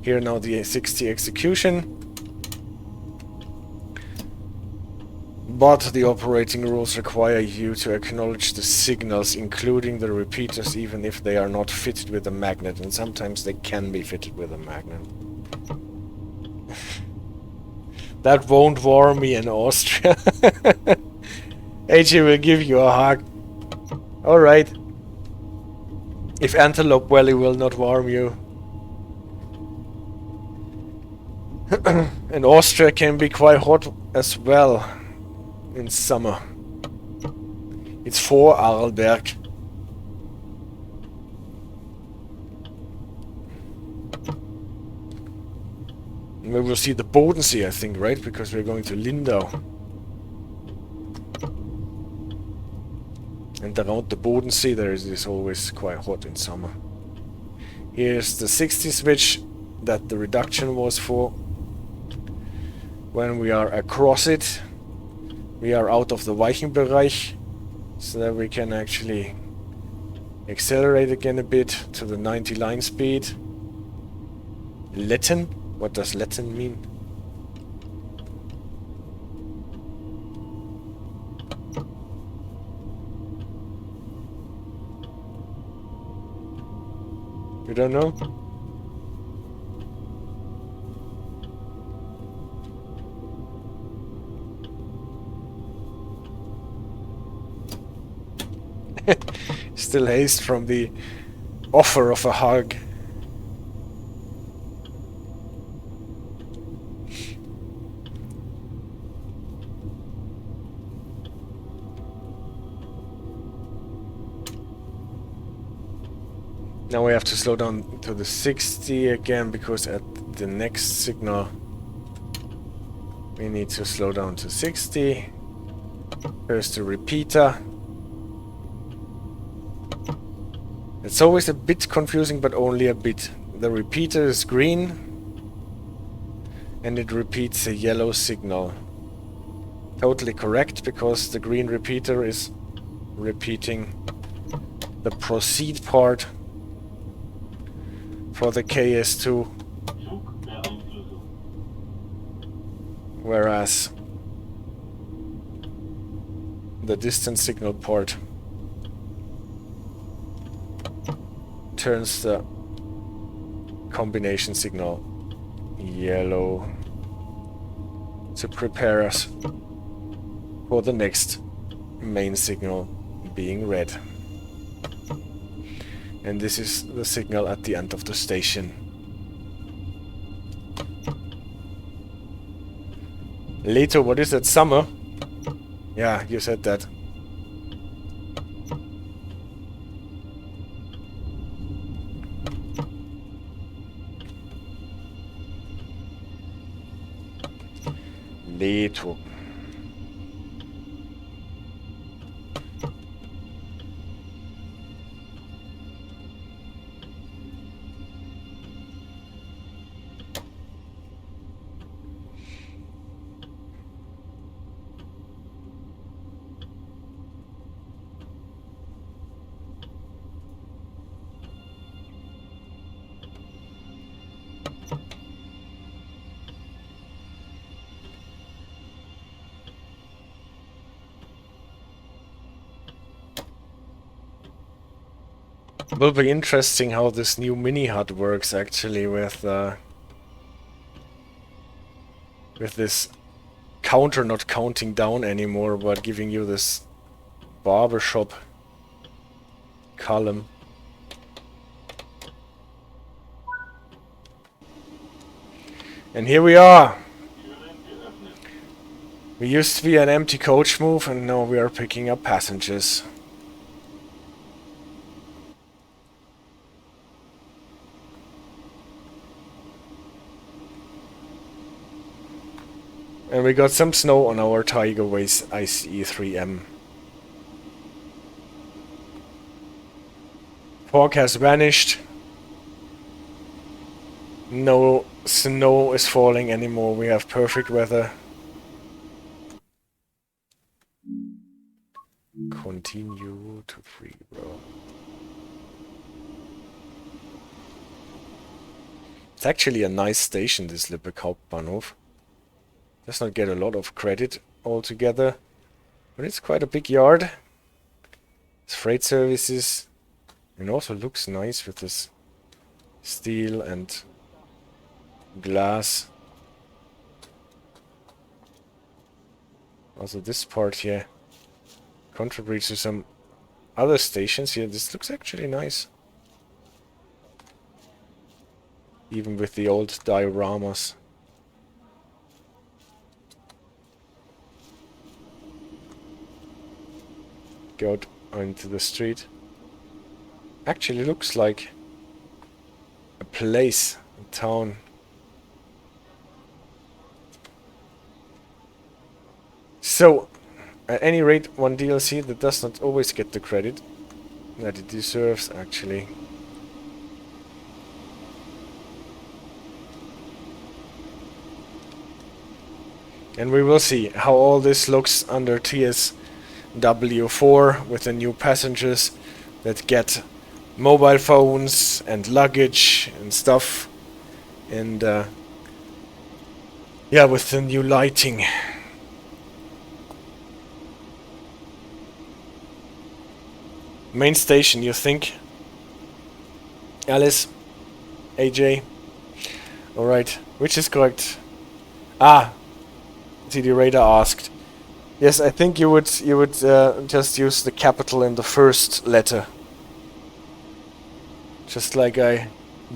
Speaker 1: Here now the 60 execution. But the operating rules require you to acknowledge the signals, including the repeaters, even if they are not fitted with a magnet, and sometimes they can be fitted with a magnet. That won't warm me in Austria. AJ will give you a hug. Alright. If Antelope Valley will not warm you. And Austria can be quite hot as well in summer. It's for Arlberg. And we will see the Bodensee, I think, right? Because we're going to Lindau. And around the Bodensee there is always quite hot in summer. Here's the 60 switch that the reduction was for. When we are across it, we are out of the Weichenbereich, so that we can actually accelerate again a bit to the 90 line speed. Latent? What does latent mean? You don't know? Still haste from the offer of a hug. Now we have to slow down to the 60 again, because at the next signal we need to slow down to 60. Here's the repeater. It's always a bit confusing, but only a bit. The repeater is green and it repeats a yellow signal. Totally correct, because the green repeater is repeating the proceed part for the KS2, whereas the distance signal part turns the combination signal yellow to prepare us for the next main signal being red. And this is the signal at the end of the station. Leto, what is that, summer? Yeah, you said that. Leto. Will be interesting how this new mini hut works actually with this counter not counting down anymore, but giving you this barbershop column. And here we are. We used to be an empty coach move, and now we are picking up passengers. And we got some snow on our Tygerways ICE3M. Fog has vanished. No snow is falling anymore. We have perfect weather. Continue to free roam. It's actually a nice station, this Lübeck Hauptbahnhof. Does not get a lot of credit altogether, but it's quite a big yard. It's freight services, and also looks nice with this steel and glass. Also this part here contributes to some other stations here. This looks actually nice, even with the old dioramas. Go out onto the street. Actually looks like a place, a town. So, at any rate, one DLC that does not always get the credit that it deserves, actually. And we will see how all this looks under TSW4 with the new passengers that get mobile phones and luggage and stuff. And yeah, with the new lighting. Main station, you think? Alice? AJ? Alright, which is correct? Ah! TD Radar asked. Yes, I think you would just use the capital in the first letter. Just like I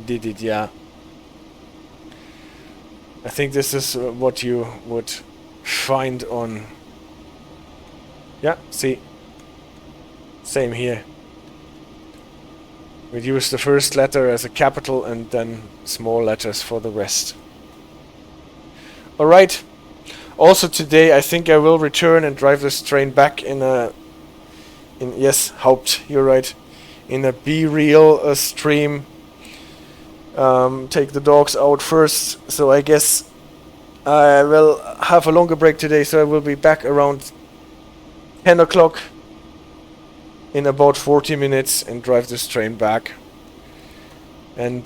Speaker 1: did it, yeah. I think this is what you would find on... Yeah, see. Same here. We'd use the first letter as a capital and then small letters for the rest. Alright. Also today I think I will return and drive this train back in a... yes, Haupt, you're right. In a B-Real stream. Take the dogs out first. So I guess I will have a longer break today, so I will be back around 10 o'clock. In about 40 minutes and drive this train back. And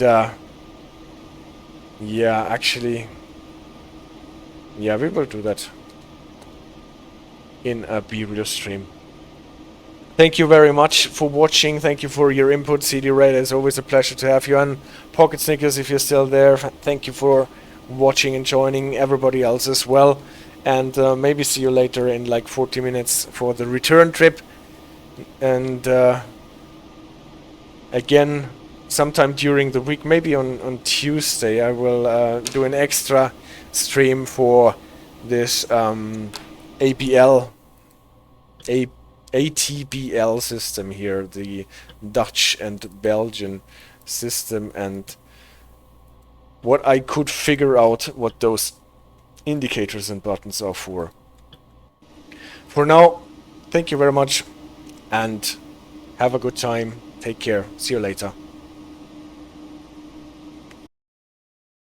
Speaker 1: yeah, actually, yeah, we will do that in a B-Real stream. Thank you very much for watching. Thank you for your input, CD Red. It's always a pleasure to have you on. Pocket Snickers, if you're still there, thank you for watching and joining. Everybody else as well. And maybe see you later in like 40 minutes for the return trip. And again, sometime during the week, maybe on Tuesday, I will do an extra stream for this ATBL system here, the Dutch and Belgian system, and what I could figure out what those indicators and buttons are for. For now, thank you very much. And have a good time. Take care. See you later.